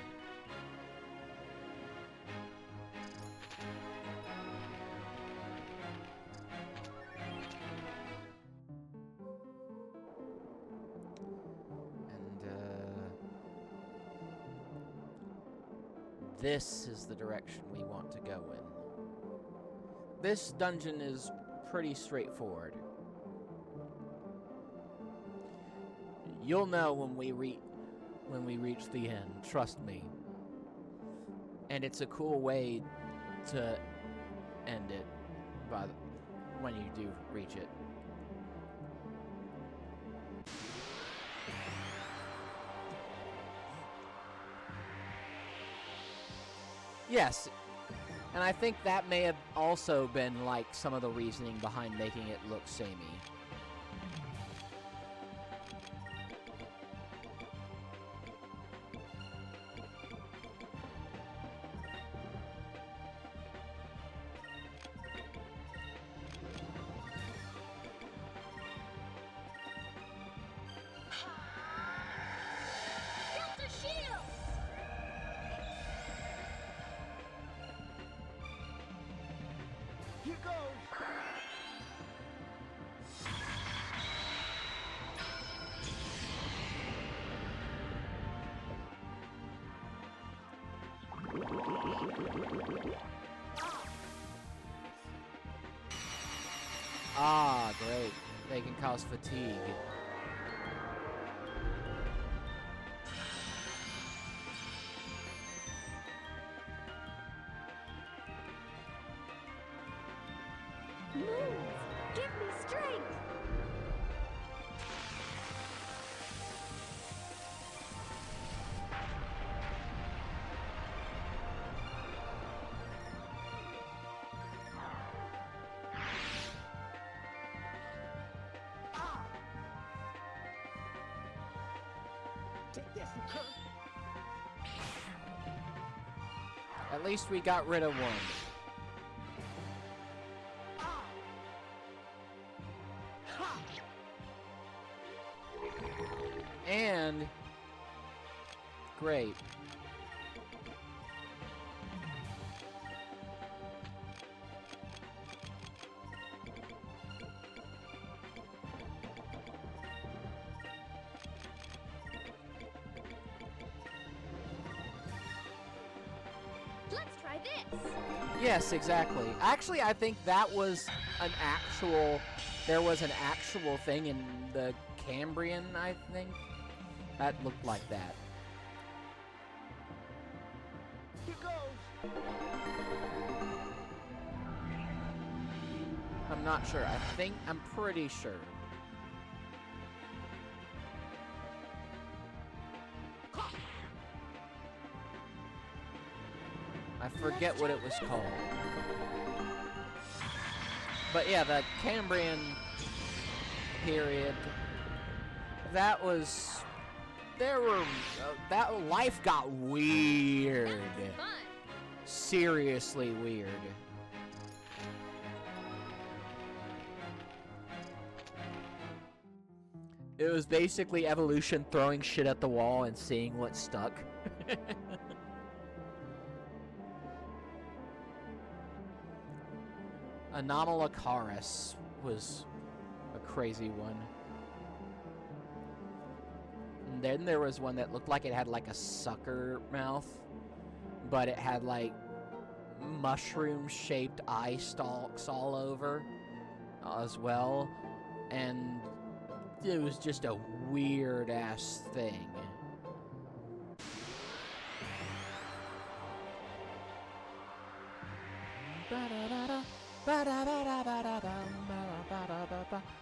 This is the direction we want to go in. This dungeon is pretty straightforward. You'll know when we reach the end, trust me. And it's a cool way to end it when you do reach it. Yes, and I think that may have also been like some of the reasoning behind making it look samey. Delta Shield! Here goes. Ah, great. They can cause fatigue. Move! Give me strength! Take this, you curse. At least we got rid of one. And great. Let's try this! Yes, exactly. Actually, I think that was there was an actual thing in the Cambrian, I think. That looked like that. Here goes. I'm not sure. I'm pretty sure. I forget what it was called. But yeah, the Cambrian period, that was, that life got weird. That was fun! Seriously weird. It was basically evolution throwing shit at the wall and seeing what stuck. Anomalocaris was a crazy one. And then there was one that looked like it had like a sucker mouth. but it had like mushroom-shaped eye stalks all over as well, and it was just a weird-ass thing.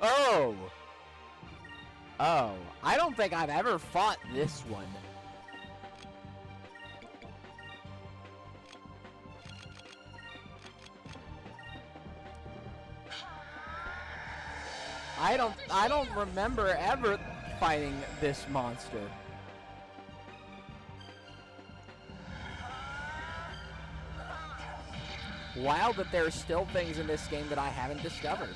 Oh! Oh, I don't think I've ever fought this one. I don't remember ever fighting this monster. Wild that there are still things in this game that I haven't discovered.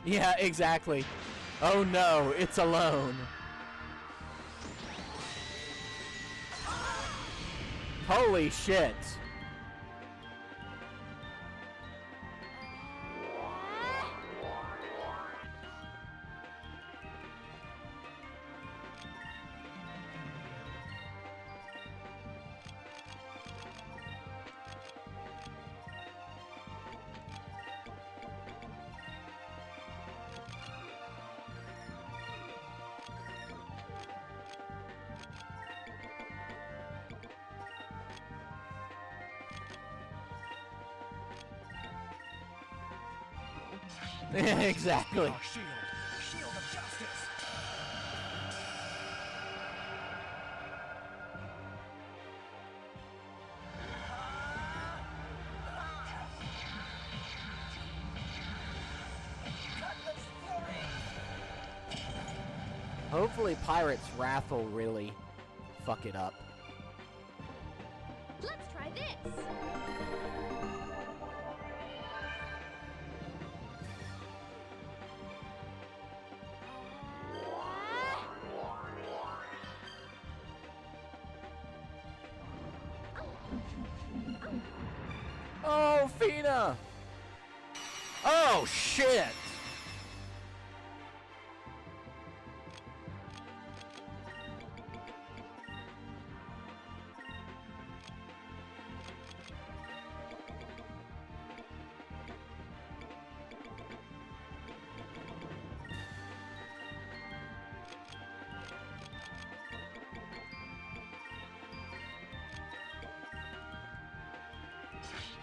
Yeah, exactly. Oh no, it's alone. Holy shit. Exactly. Our shield. Shield of justice. Hopefully Pirate's Wrath will really fuck it up. Let's try this. Oh, Fina! Oh, shit!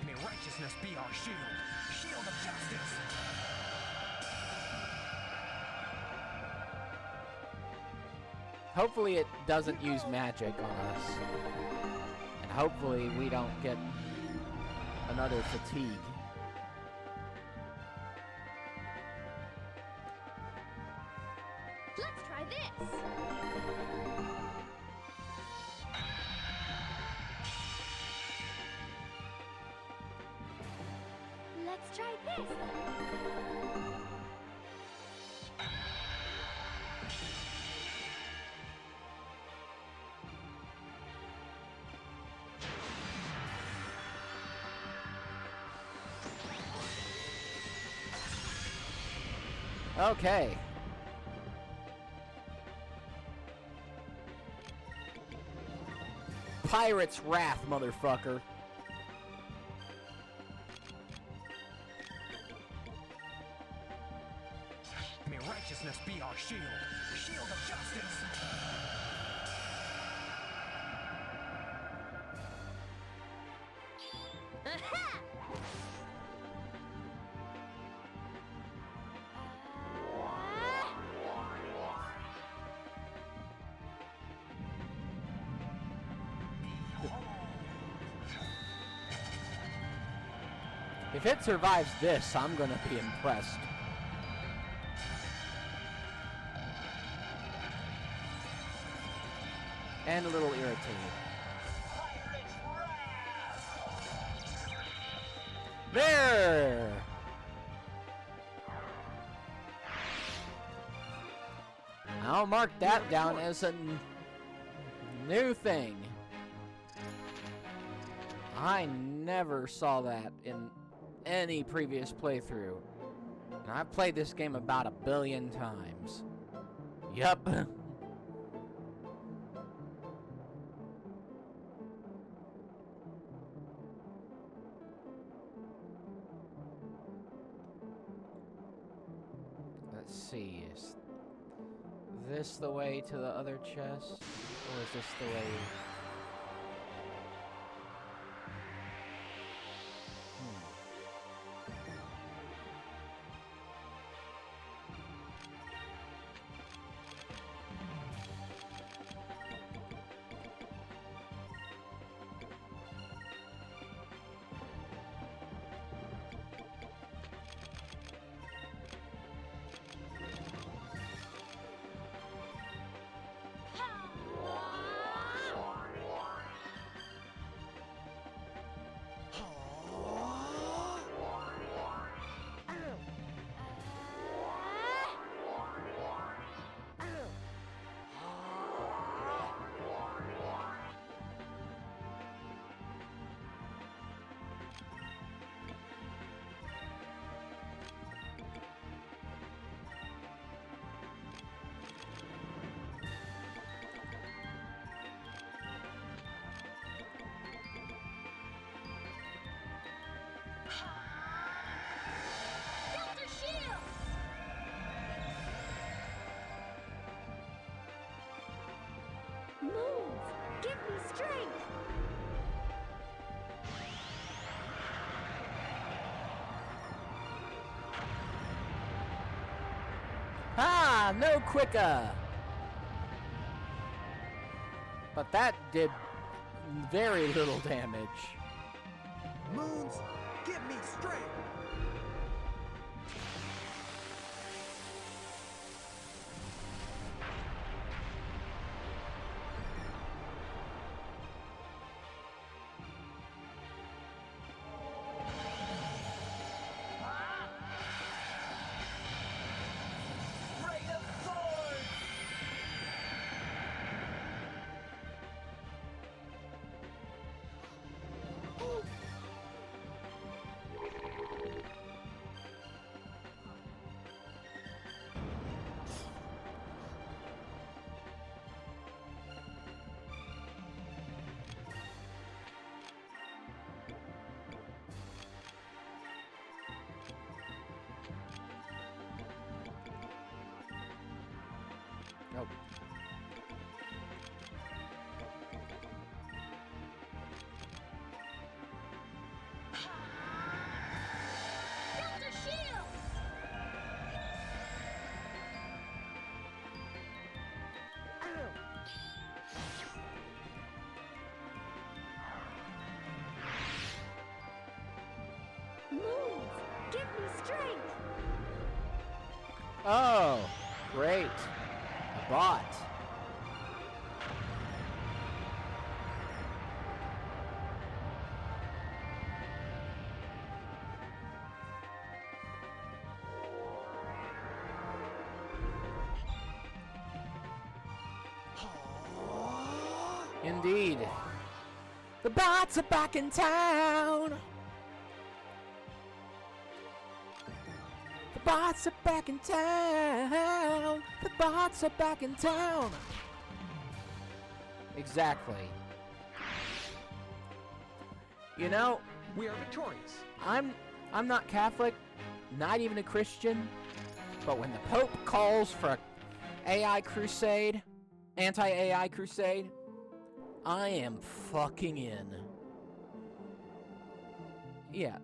May righteousness be our shield. Shield of justice. Hopefully it doesn't use magic on us. And hopefully we don't get another fatigue. Let's try this. Let's try this. Okay. Pirate's Wrath, motherfucker. May righteousness be our shield. Shield of justice. Aha! If it survives this, I'm gonna be impressed. And a little irritated. There! I'll mark that down as a new thing. I never saw that in any previous playthrough. And I've played this game about 1 billion times. Yup. Let's see, is this the way to the other chest? Or is this the way... Delta Shield! Move! Give me strength! Ah, no quicker! But that did very little damage. Moons, give me strength. Ray of Sword! Nope. Delta Shield! Move! Give me strength! Oh, great. A bot. Indeed. The bots are back in town. The bots are back in town. The bots are back in town. Exactly. You know, We are victorious. I'm not Catholic, not even a Christian, but when the Pope calls for AI crusade, anti-AI crusade, I am fucking in. Yeah.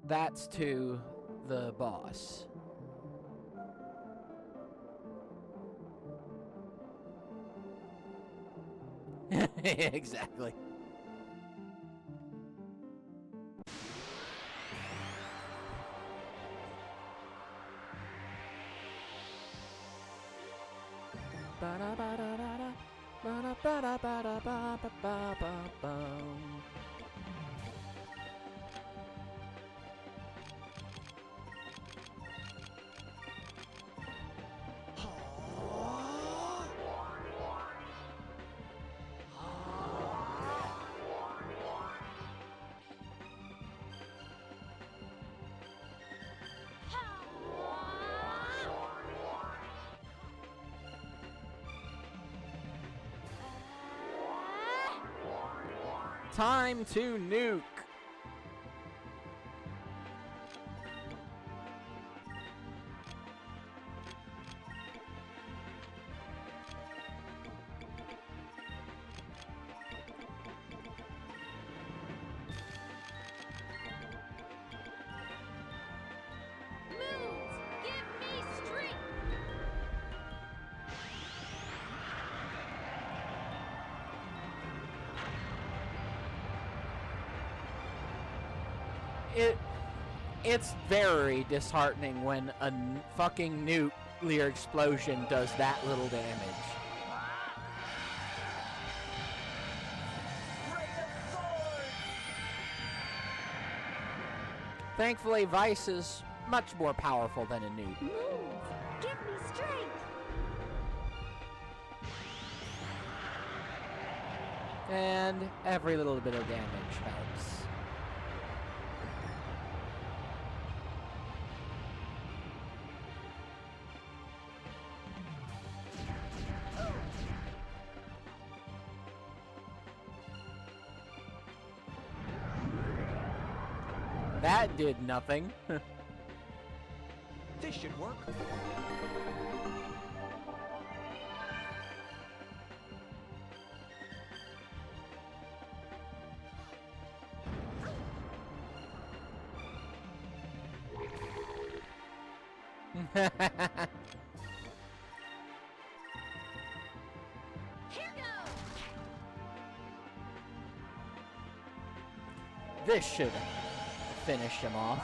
That's to the boss. Exactly. Ba-da-ba-da-da-da, ba-da-ba-da-ba-da-ba-ba-ba-ba-bum. Time to nuke. Moves, give me strength. It's very disheartening when a fucking nuclear explosion does that little damage. Thankfully, Vice is much more powerful than a nuke. Move, give me strength. And every little bit of damage helps. That did nothing. This should work. Here goes. This should finish him off.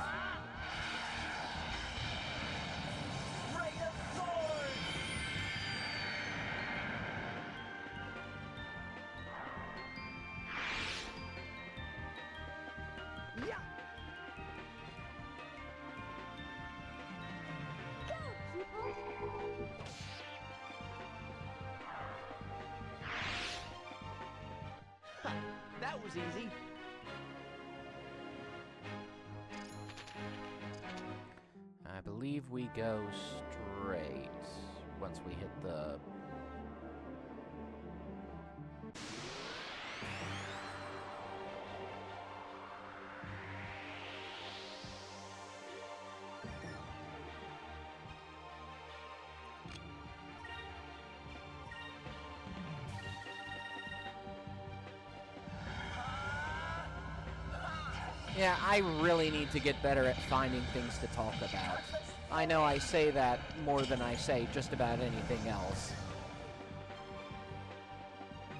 Go, pupil. That was easy. I believe we go straight once we hit the... Yeah, I really need to get better at finding things to talk about. I know I say that more than I say just about anything else.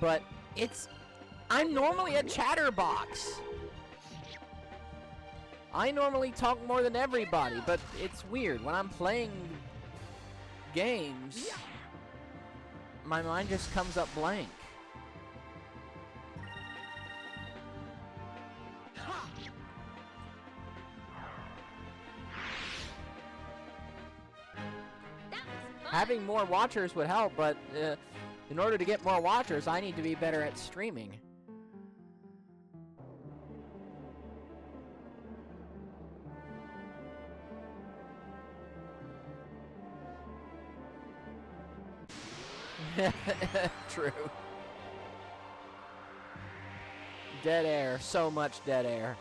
But I'm normally a chatterbox. I normally talk more than everybody, but it's weird. When I'm playing games, my mind just comes up blank. That was fun. Having more watchers would help, but in order to get more watchers, I need to be better at streaming. True. Dead air. So much dead air.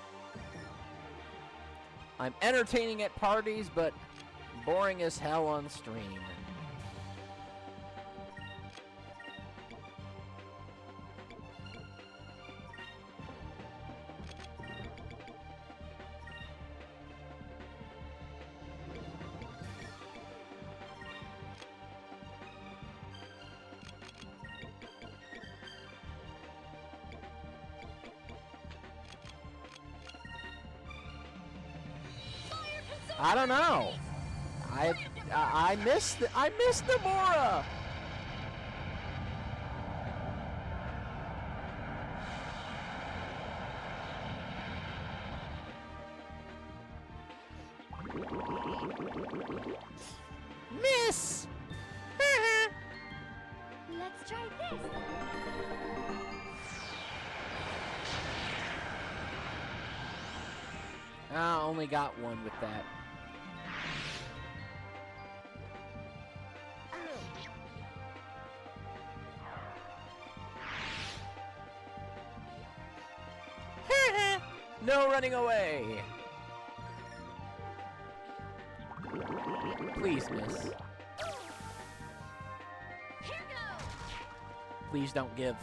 I'm entertaining at parties, but boring as hell on stream. I don't know. I missed the Mora. Miss. Let's try this. I only got one with that. No running away! Please, miss. Here goes. Please don't give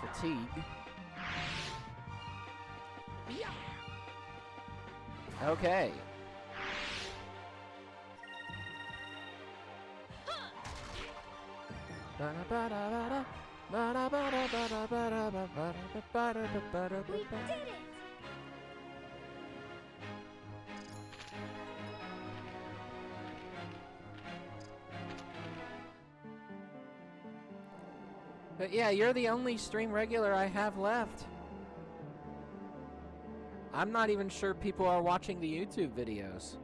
fatigue. Okay. We did it. But yeah, you're the only stream regular I have left. I'm not even sure people are watching the YouTube videos.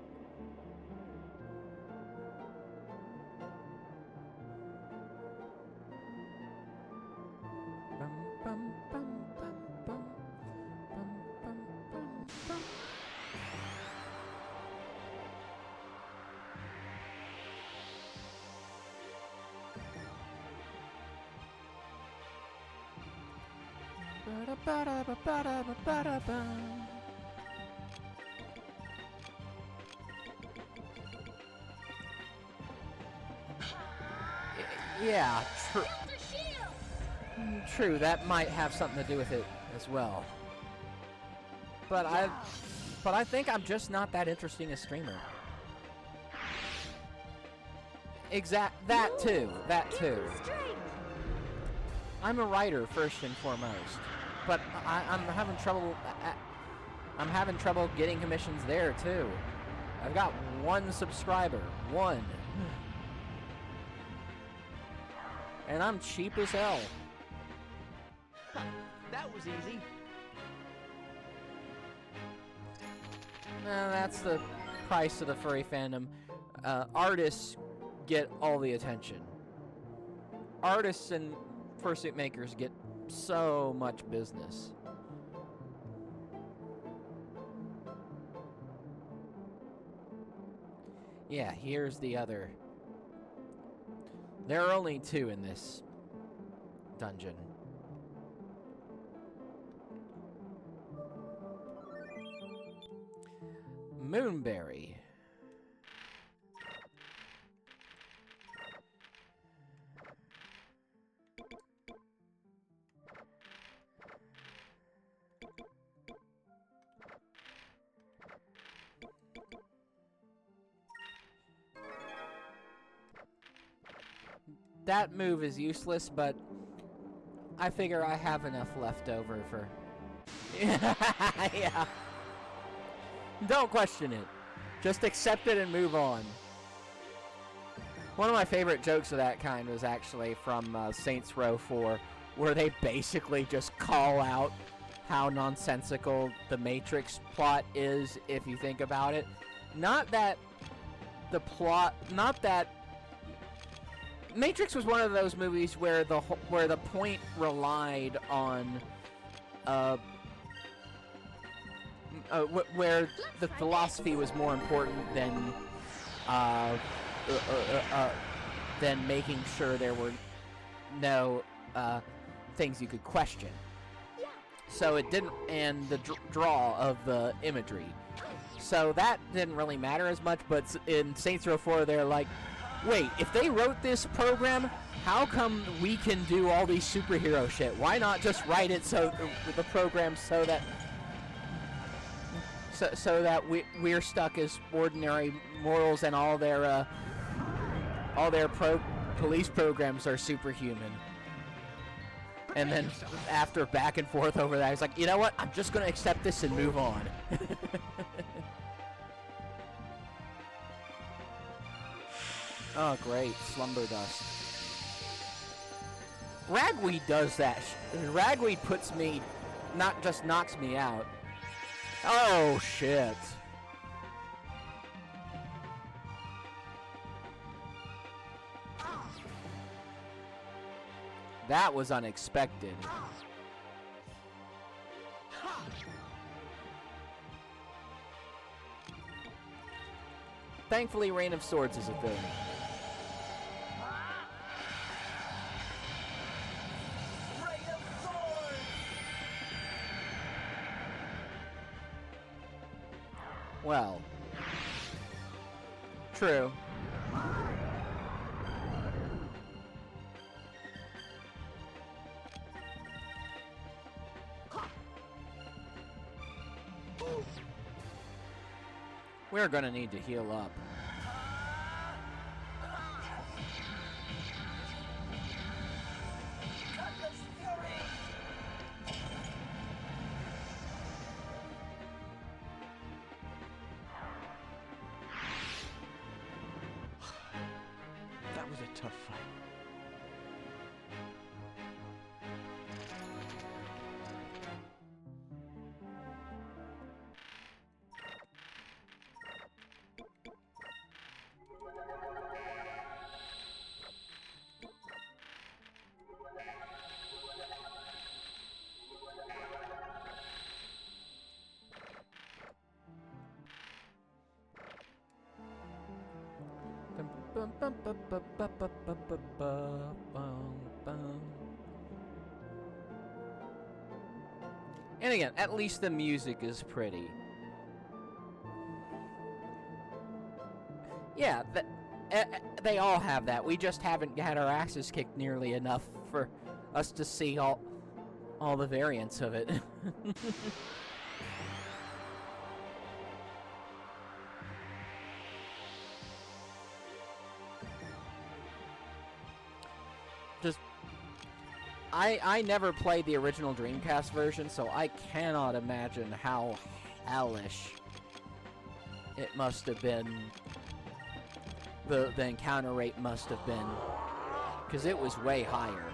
Bum, bum, bum, bum, bum, bum, bum, bum, bum. Ba-da-ba-da-ba-ba-da-ba-da-bum. Yeah, true. Build a shield. True, that might have something to do with it as well. But I think I'm just not that interesting a streamer. That too. Strength. I'm a writer first and foremost, but I'm having trouble. I'm having trouble getting commissions there too. I've got 1 subscriber, 1, and I'm cheap as hell. That was easy. That's the price of the furry fandom. Artists get all the attention. Artists and fursuit makers get so much business. Yeah, here's the other. There are only 2 in this dungeon. Moonberry. That move is useless, but I figure I have enough left over for... Yeah. Don't question it. Just accept it and move on. One of my favorite jokes of that kind was actually from Saints Row 4, where they basically just call out how nonsensical the Matrix plot is, if you think about it. Not that the plot... Not that... Matrix was one of those movies where the point relied on where the philosophy was more important than making sure there were no things you could question. So it didn't, and the draw of the imagery. So that didn't really matter as much. But in Saints Row 4, they're like, wait, if they wrote this program, how come we can do all these superhero shit? Why not just write it so the program so that we're stuck as ordinary mortals and all their police programs are superhuman? And then after back and forth over that, I was like, you know what? I'm just gonna accept this and move on. Oh, great. Slumber dust. Ragweed does that. Ragweed puts me... not just knocks me out. Oh, shit. That was unexpected. Thankfully, Rain of Swords is a thing. Well, true. We're gonna need to heal up. That was a tough fight. And again, at least the music is pretty. Yeah, they all have that. We just haven't had our asses kicked nearly enough for us to see all the variants of it. Just, I never played the original Dreamcast version, so I cannot imagine how hellish it must have been. The encounter rate must have been, because it was way higher.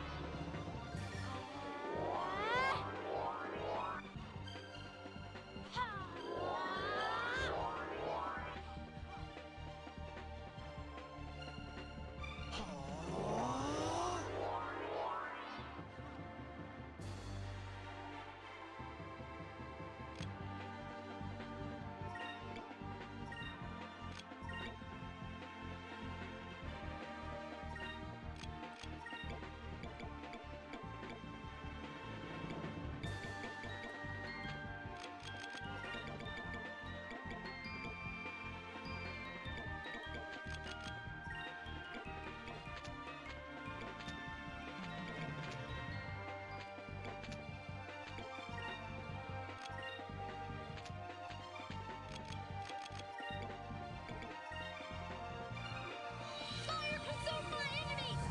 Fire consume my enemies!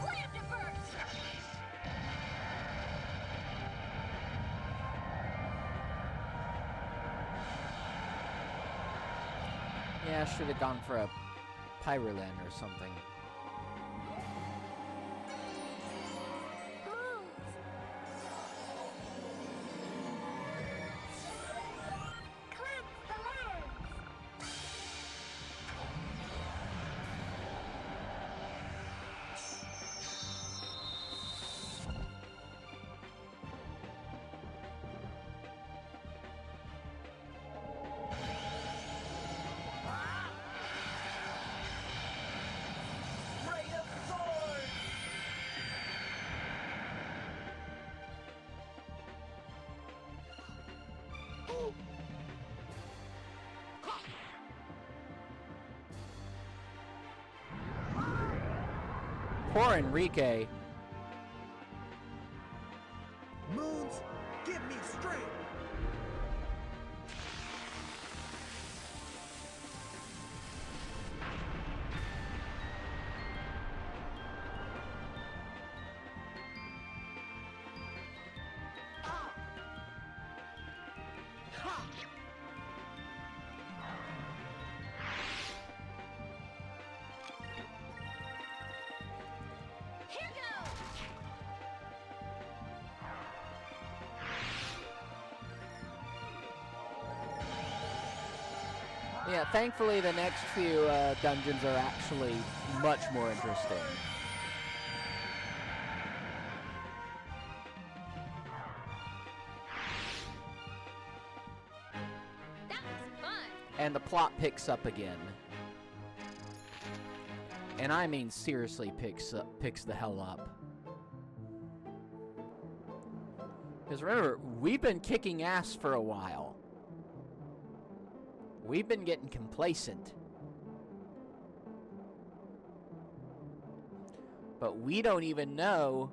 Grab the first! Yeah, I should have gone for a Pyrolan or something. Clap the lands! Poor Enrique. Moons, give me strength. Here goes! Yeah, thankfully the next few dungeons are actually much more interesting. That was fun! And the plot picks up again. And I mean seriously picks the hell up. Because remember, we've been kicking ass for a while. We've been getting complacent. But we don't even know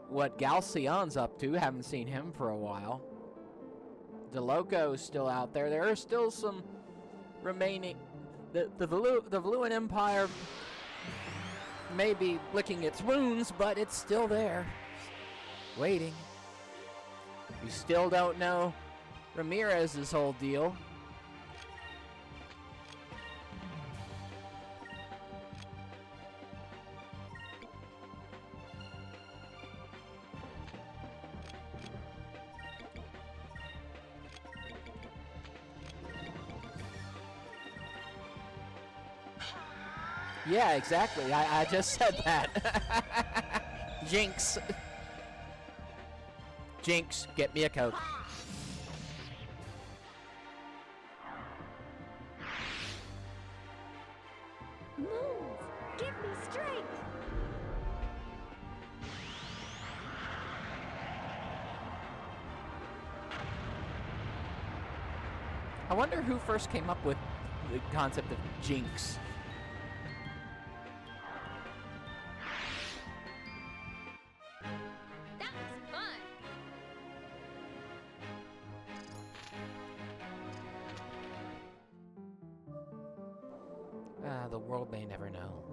what Galceon's up to. Haven't seen him for a while. DeLoco's still out there. There are still some remaining... The Valuan Empire may be licking its wounds, but it's still there. Waiting. We still don't know Ramirez's whole deal. Yeah, exactly. I just said that. Jinx. Jinx, get me a Coke. Move! Give me strength! I wonder who first came up with the concept of Jinx. That was fun! The world may never know.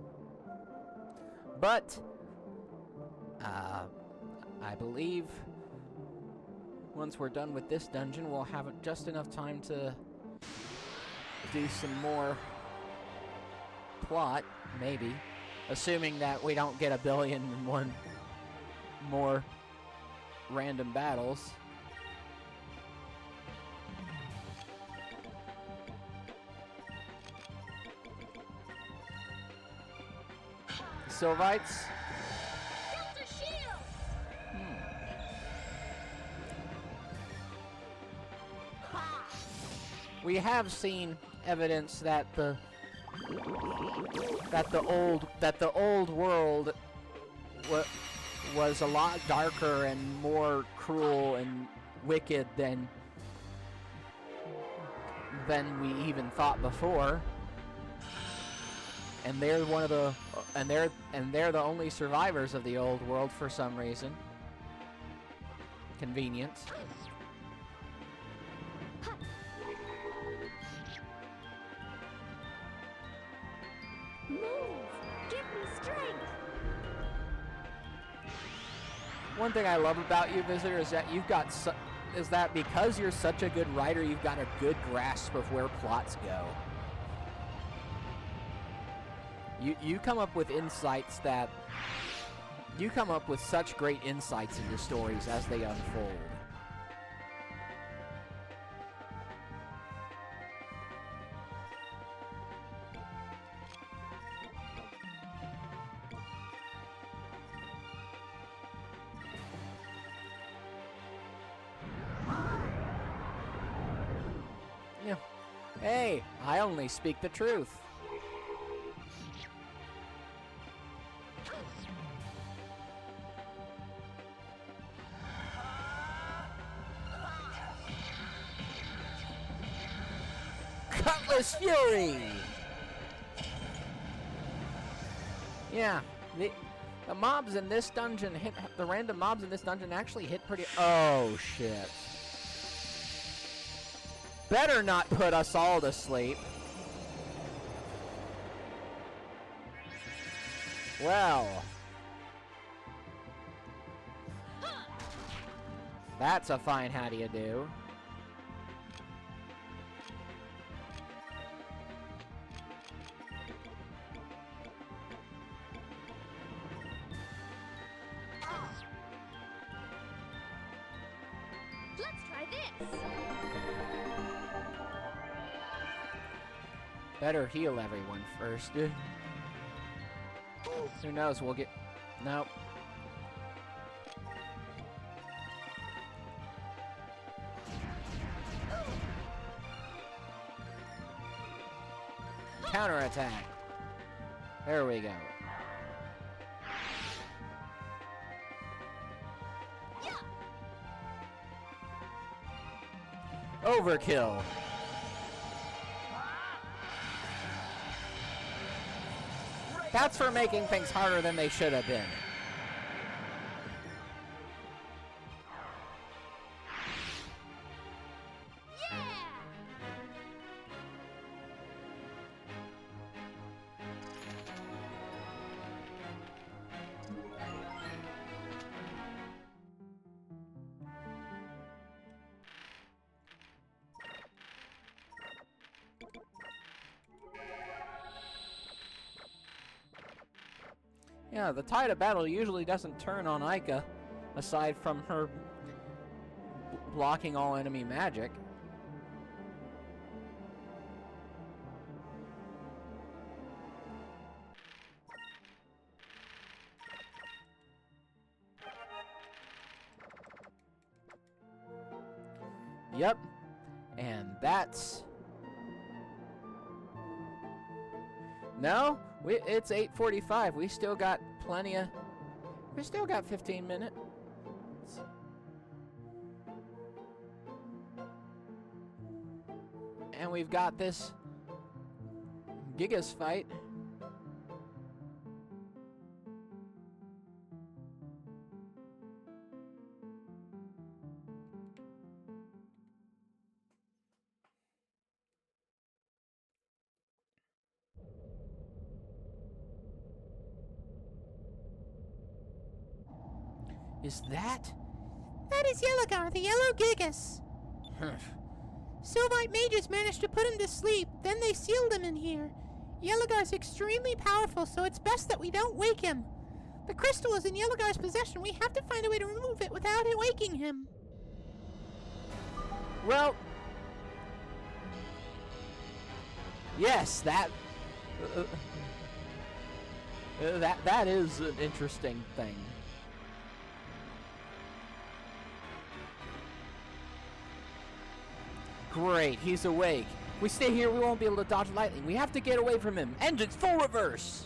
But, I believe once we're done with this dungeon, we'll have just enough time to do some more plot, maybe. Assuming that we don't get 1,000,000,001 more random battles. Sylvites. Delta shield! We have seen evidence that the old world was a lot darker and more cruel and wicked than we even thought before. And they're one of the they're the only survivors of the old world for some reason. Convenience. Move! Give me strength! One thing I love about you, Visitor, is that because you're such a good writer, you've got a good grasp of where plots go. You come up with insights that... You come up with such great insights into stories as they unfold. Yeah. Hey, I only speak the truth. Cutlass Fury! Yeah, the mobs in this dungeon hit, the random mobs in this dungeon actually hit pretty, oh shit. Better not put us all to sleep. Well. That's a fine how do you do. Let's try this! Better heal everyone first. Who knows, we'll get... Nope. Counterattack. There we go. Overkill. That's for making things harder than they should have been. Yeah, the tide of battle usually doesn't turn on Ica, aside from her blocking all enemy magic. Yep, and that's... No, it's 8:45. We still got plenty of... We still got 15 minutes. And we've got this Gigas fight. Is that? That is Yelagar, the Yellow Gigas. Sylvite mages managed to put him to sleep, then they sealed him in here. Yelagar's extremely powerful, so it's best that we don't wake him. The crystal is in Yelagar's possession. We have to find a way to remove it without it waking him. Well, yes, that is an interesting thing. Great, he's awake. If we stay here, we won't be able to dodge lightning. We have to get away from him. Engines full reverse!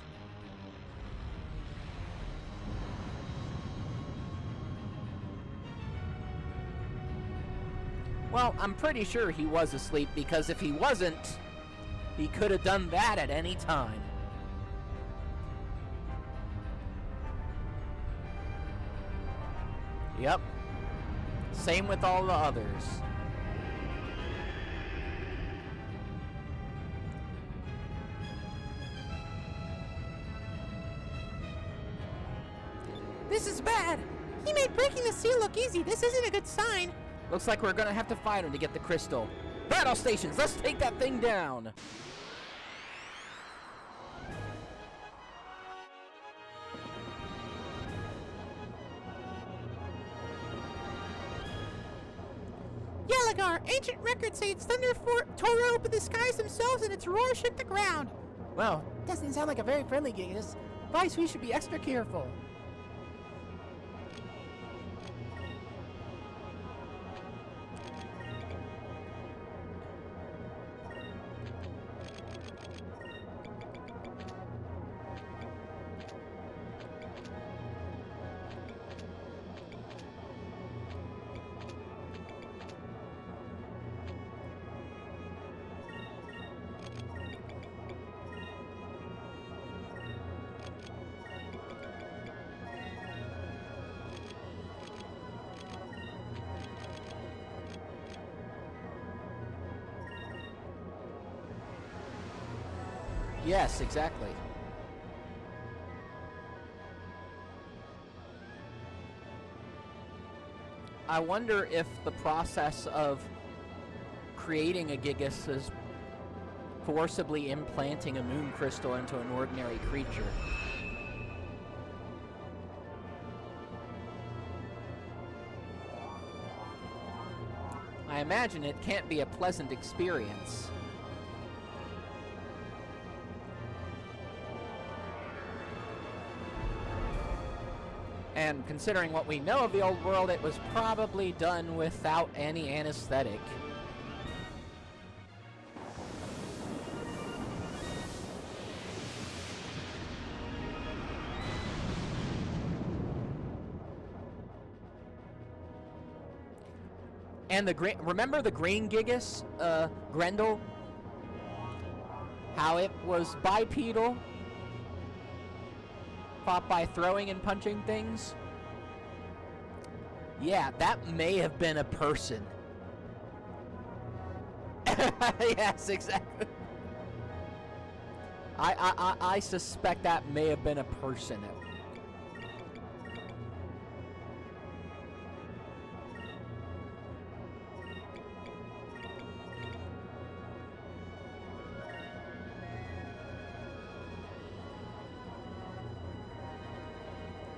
Well, I'm pretty sure he was asleep, because if he wasn't, he could have done that at any time. Yep. Same with all the others. This is bad. He made breaking the seal look easy. This isn't a good sign. Looks like we're gonna have to fight him to get the crystal. Battle stations, let's take that thing down! Yelagar, ancient records say its thunder tore open the skies themselves and its roar shook the ground. Well, doesn't sound like a very friendly Gigas. Vice, we should be extra careful. Yes, exactly. I wonder if the process of creating a Gigas is forcibly implanting a moon crystal into an ordinary creature. I imagine it can't be a pleasant experience. And considering what we know of the old world, it was probably done without any anesthetic. And the green, remember the green Gigas, Grendel? How it was bipedal fought by throwing and punching things. Yeah, that may have been a person. Yes, exactly. I suspect that may have been a person.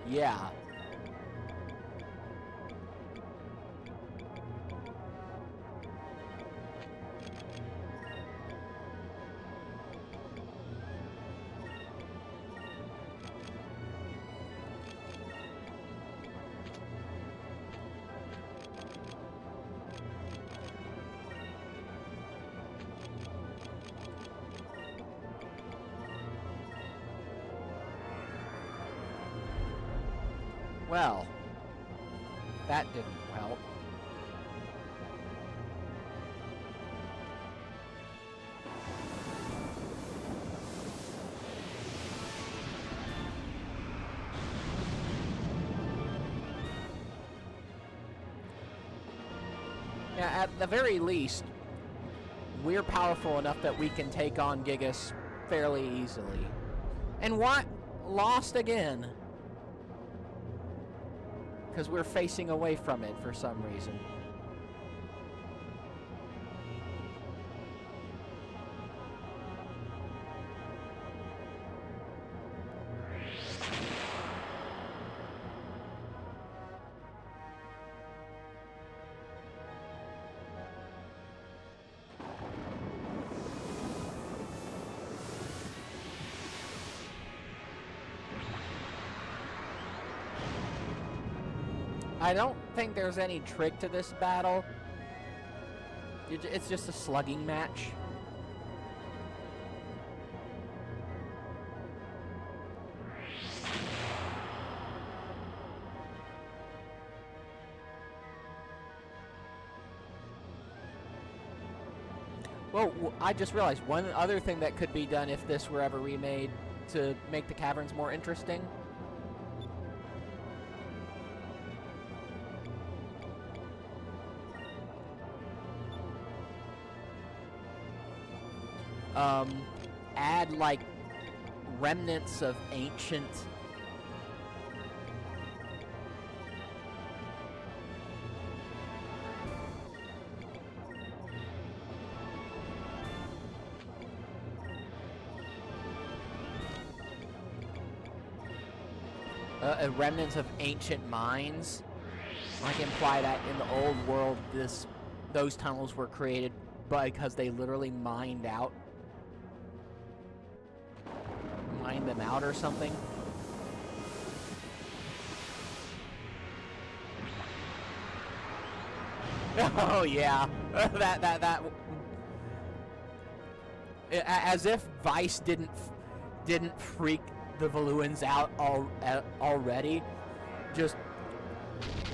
Yeah. Well, that didn't help. Yeah, at the very least, we're powerful enough that we can take on Gigas fairly easily. And what? Lost again. Because we're facing away from it for some reason. I don't think there's any trick to this battle. It's just a slugging match. Well, I just realized one other thing that could be done if this were ever remade to make the caverns more interesting. Add like remnants of ancient remnants of ancient mines. Like imply that in the old world those tunnels were created because they literally mined them out or something. Oh yeah, that as if Vice didn't freak the Valuans out already. Just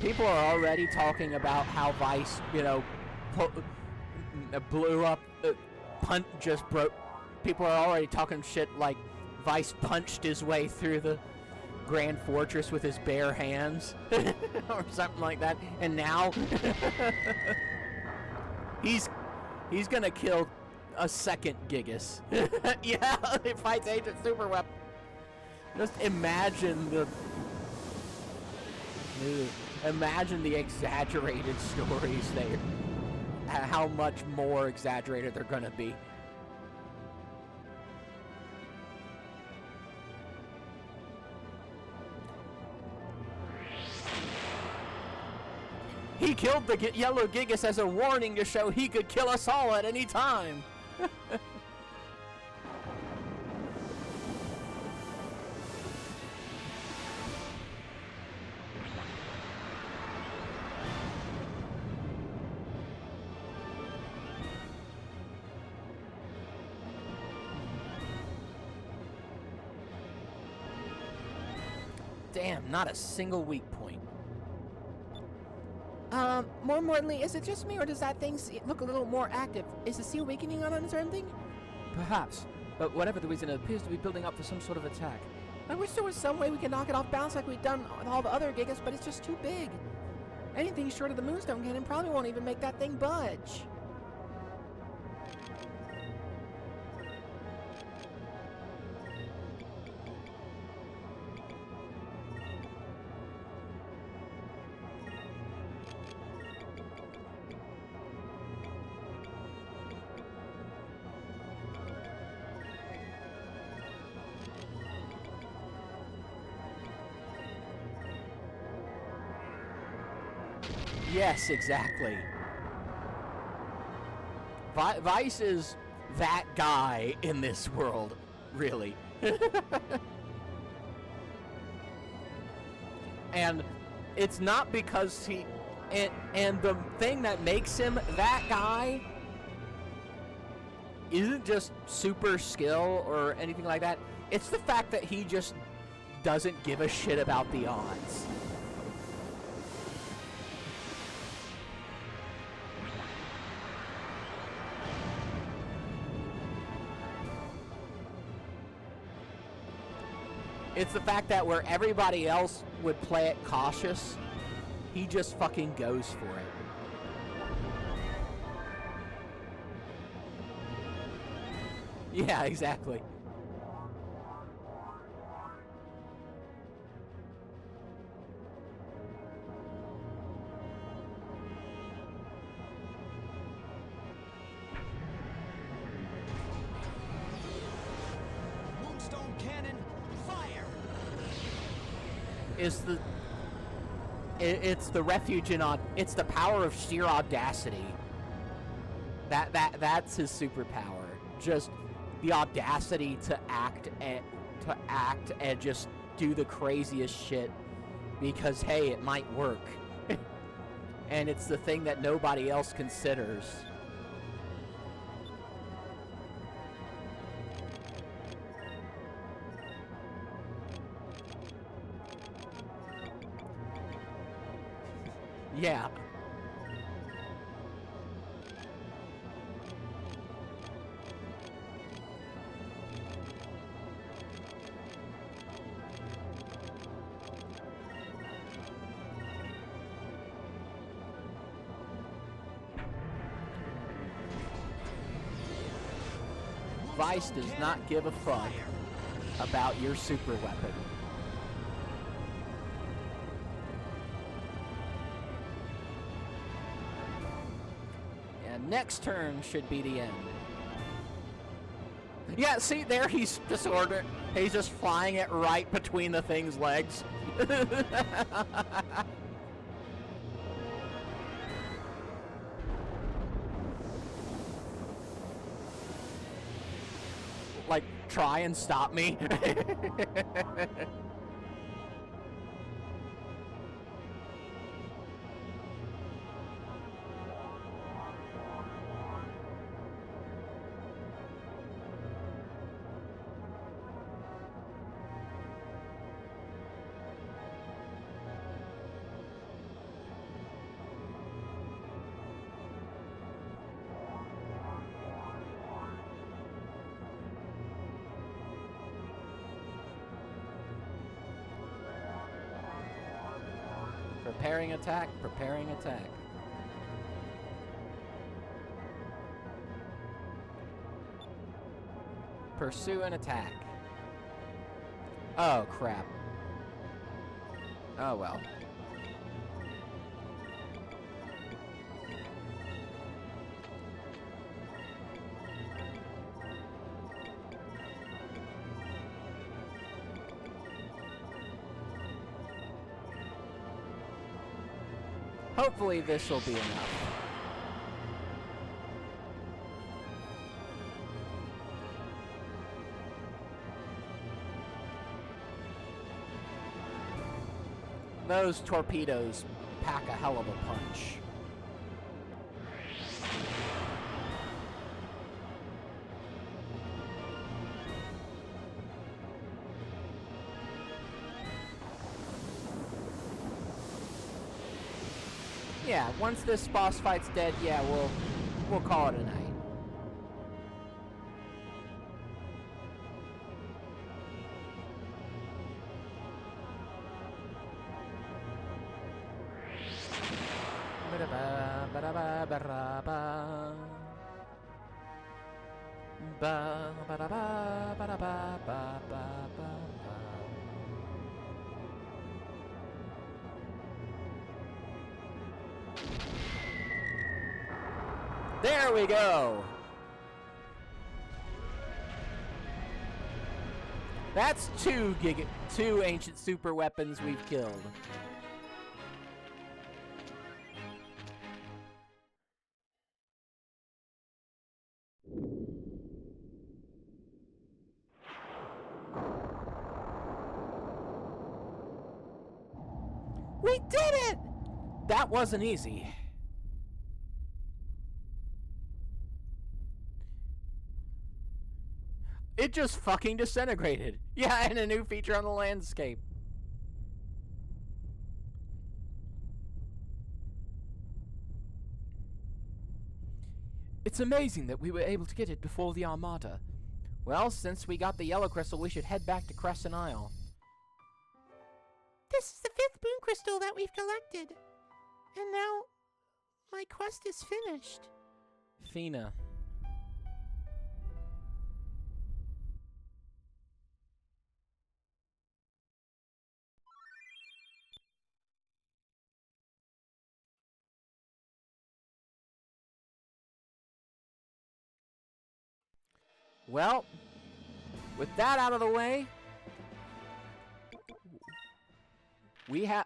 people are already talking about how Vice, blew up, just broke. People are already talking shit like Vice punched his way through the Grand Fortress with his bare hands, or something like that. And now he's gonna kill a second Gigas. Yeah, it fights Agent Super Weapon. Just imagine the exaggerated stories how much more exaggerated they're gonna be. He killed the yellow Gigas as a warning to show he could kill us all at any time. Damn, not a single weak point. More importantly, is it just me, or does that thing look a little more active? Is the seal weakening on a certain thing? Perhaps, but whatever the reason, it appears to be building up for some sort of attack. I wish there was some way we could knock it off balance like we've done on all the other Gigas, but it's just too big. Anything short of the Moonstone Cannon probably won't even make that thing budge. Yes, exactly. Vice is that guy in this world, really. And it's not because he... And the thing that makes him that guy isn't just super skill or anything like that. It's the fact that he just doesn't give a shit about the odds. It's the fact that where everybody else would play it cautious, he just fucking goes for it. Yeah, exactly. Moonstone Cannon, fire! It's the refuge in it's the power of sheer audacity. That's his superpower. Just the audacity to act and just do the craziest shit because hey, it might work. And it's the thing that nobody else considers. Yeah. Vice does not give a fuck about your super weapon. Next turn should be the end. Yeah, see, there he's disordered. He's just flying it right between the thing's legs. Like, try and stop me. Preparing attack, preparing attack. Pursue an attack. Oh, crap. Oh, well. Hopefully this will be enough. Those torpedoes pack a hell of a punch. Yeah, once this boss fight's dead, yeah, we'll call it a night. There we go. That's two ancient super weapons we've killed. We did it! That wasn't easy. It just fucking disintegrated. Yeah, and a new feature on the landscape. It's amazing that we were able to get it before the Armada. Well, since we got the yellow crystal, we should head back to Crescent Isle. This is the 5th moon crystal that we've collected. And now, my quest is finished. Fina. Well, with that out of the way, we have...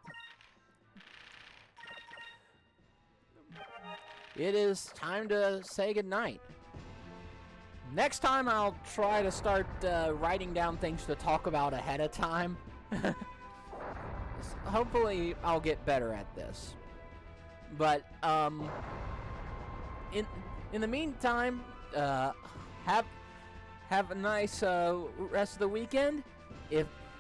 It is time to say goodnight. Next time I'll try to start writing down things to talk about ahead of time. Hopefully I'll get better at this. But in the meantime, have a nice rest of the weekend.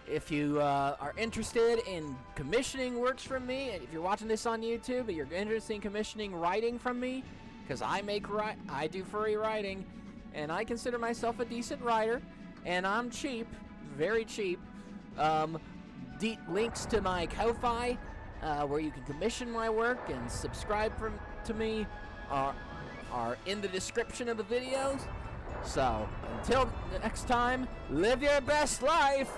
If you are interested in commissioning works from me, and if you're watching this on YouTube and you're interested in commissioning writing from me, because I do furry writing, and I consider myself a decent writer, and I'm cheap, very cheap. Links to my Ko-Fi, where you can commission my work and subscribe to me, are in the description of the videos. So, until next time, live your best life!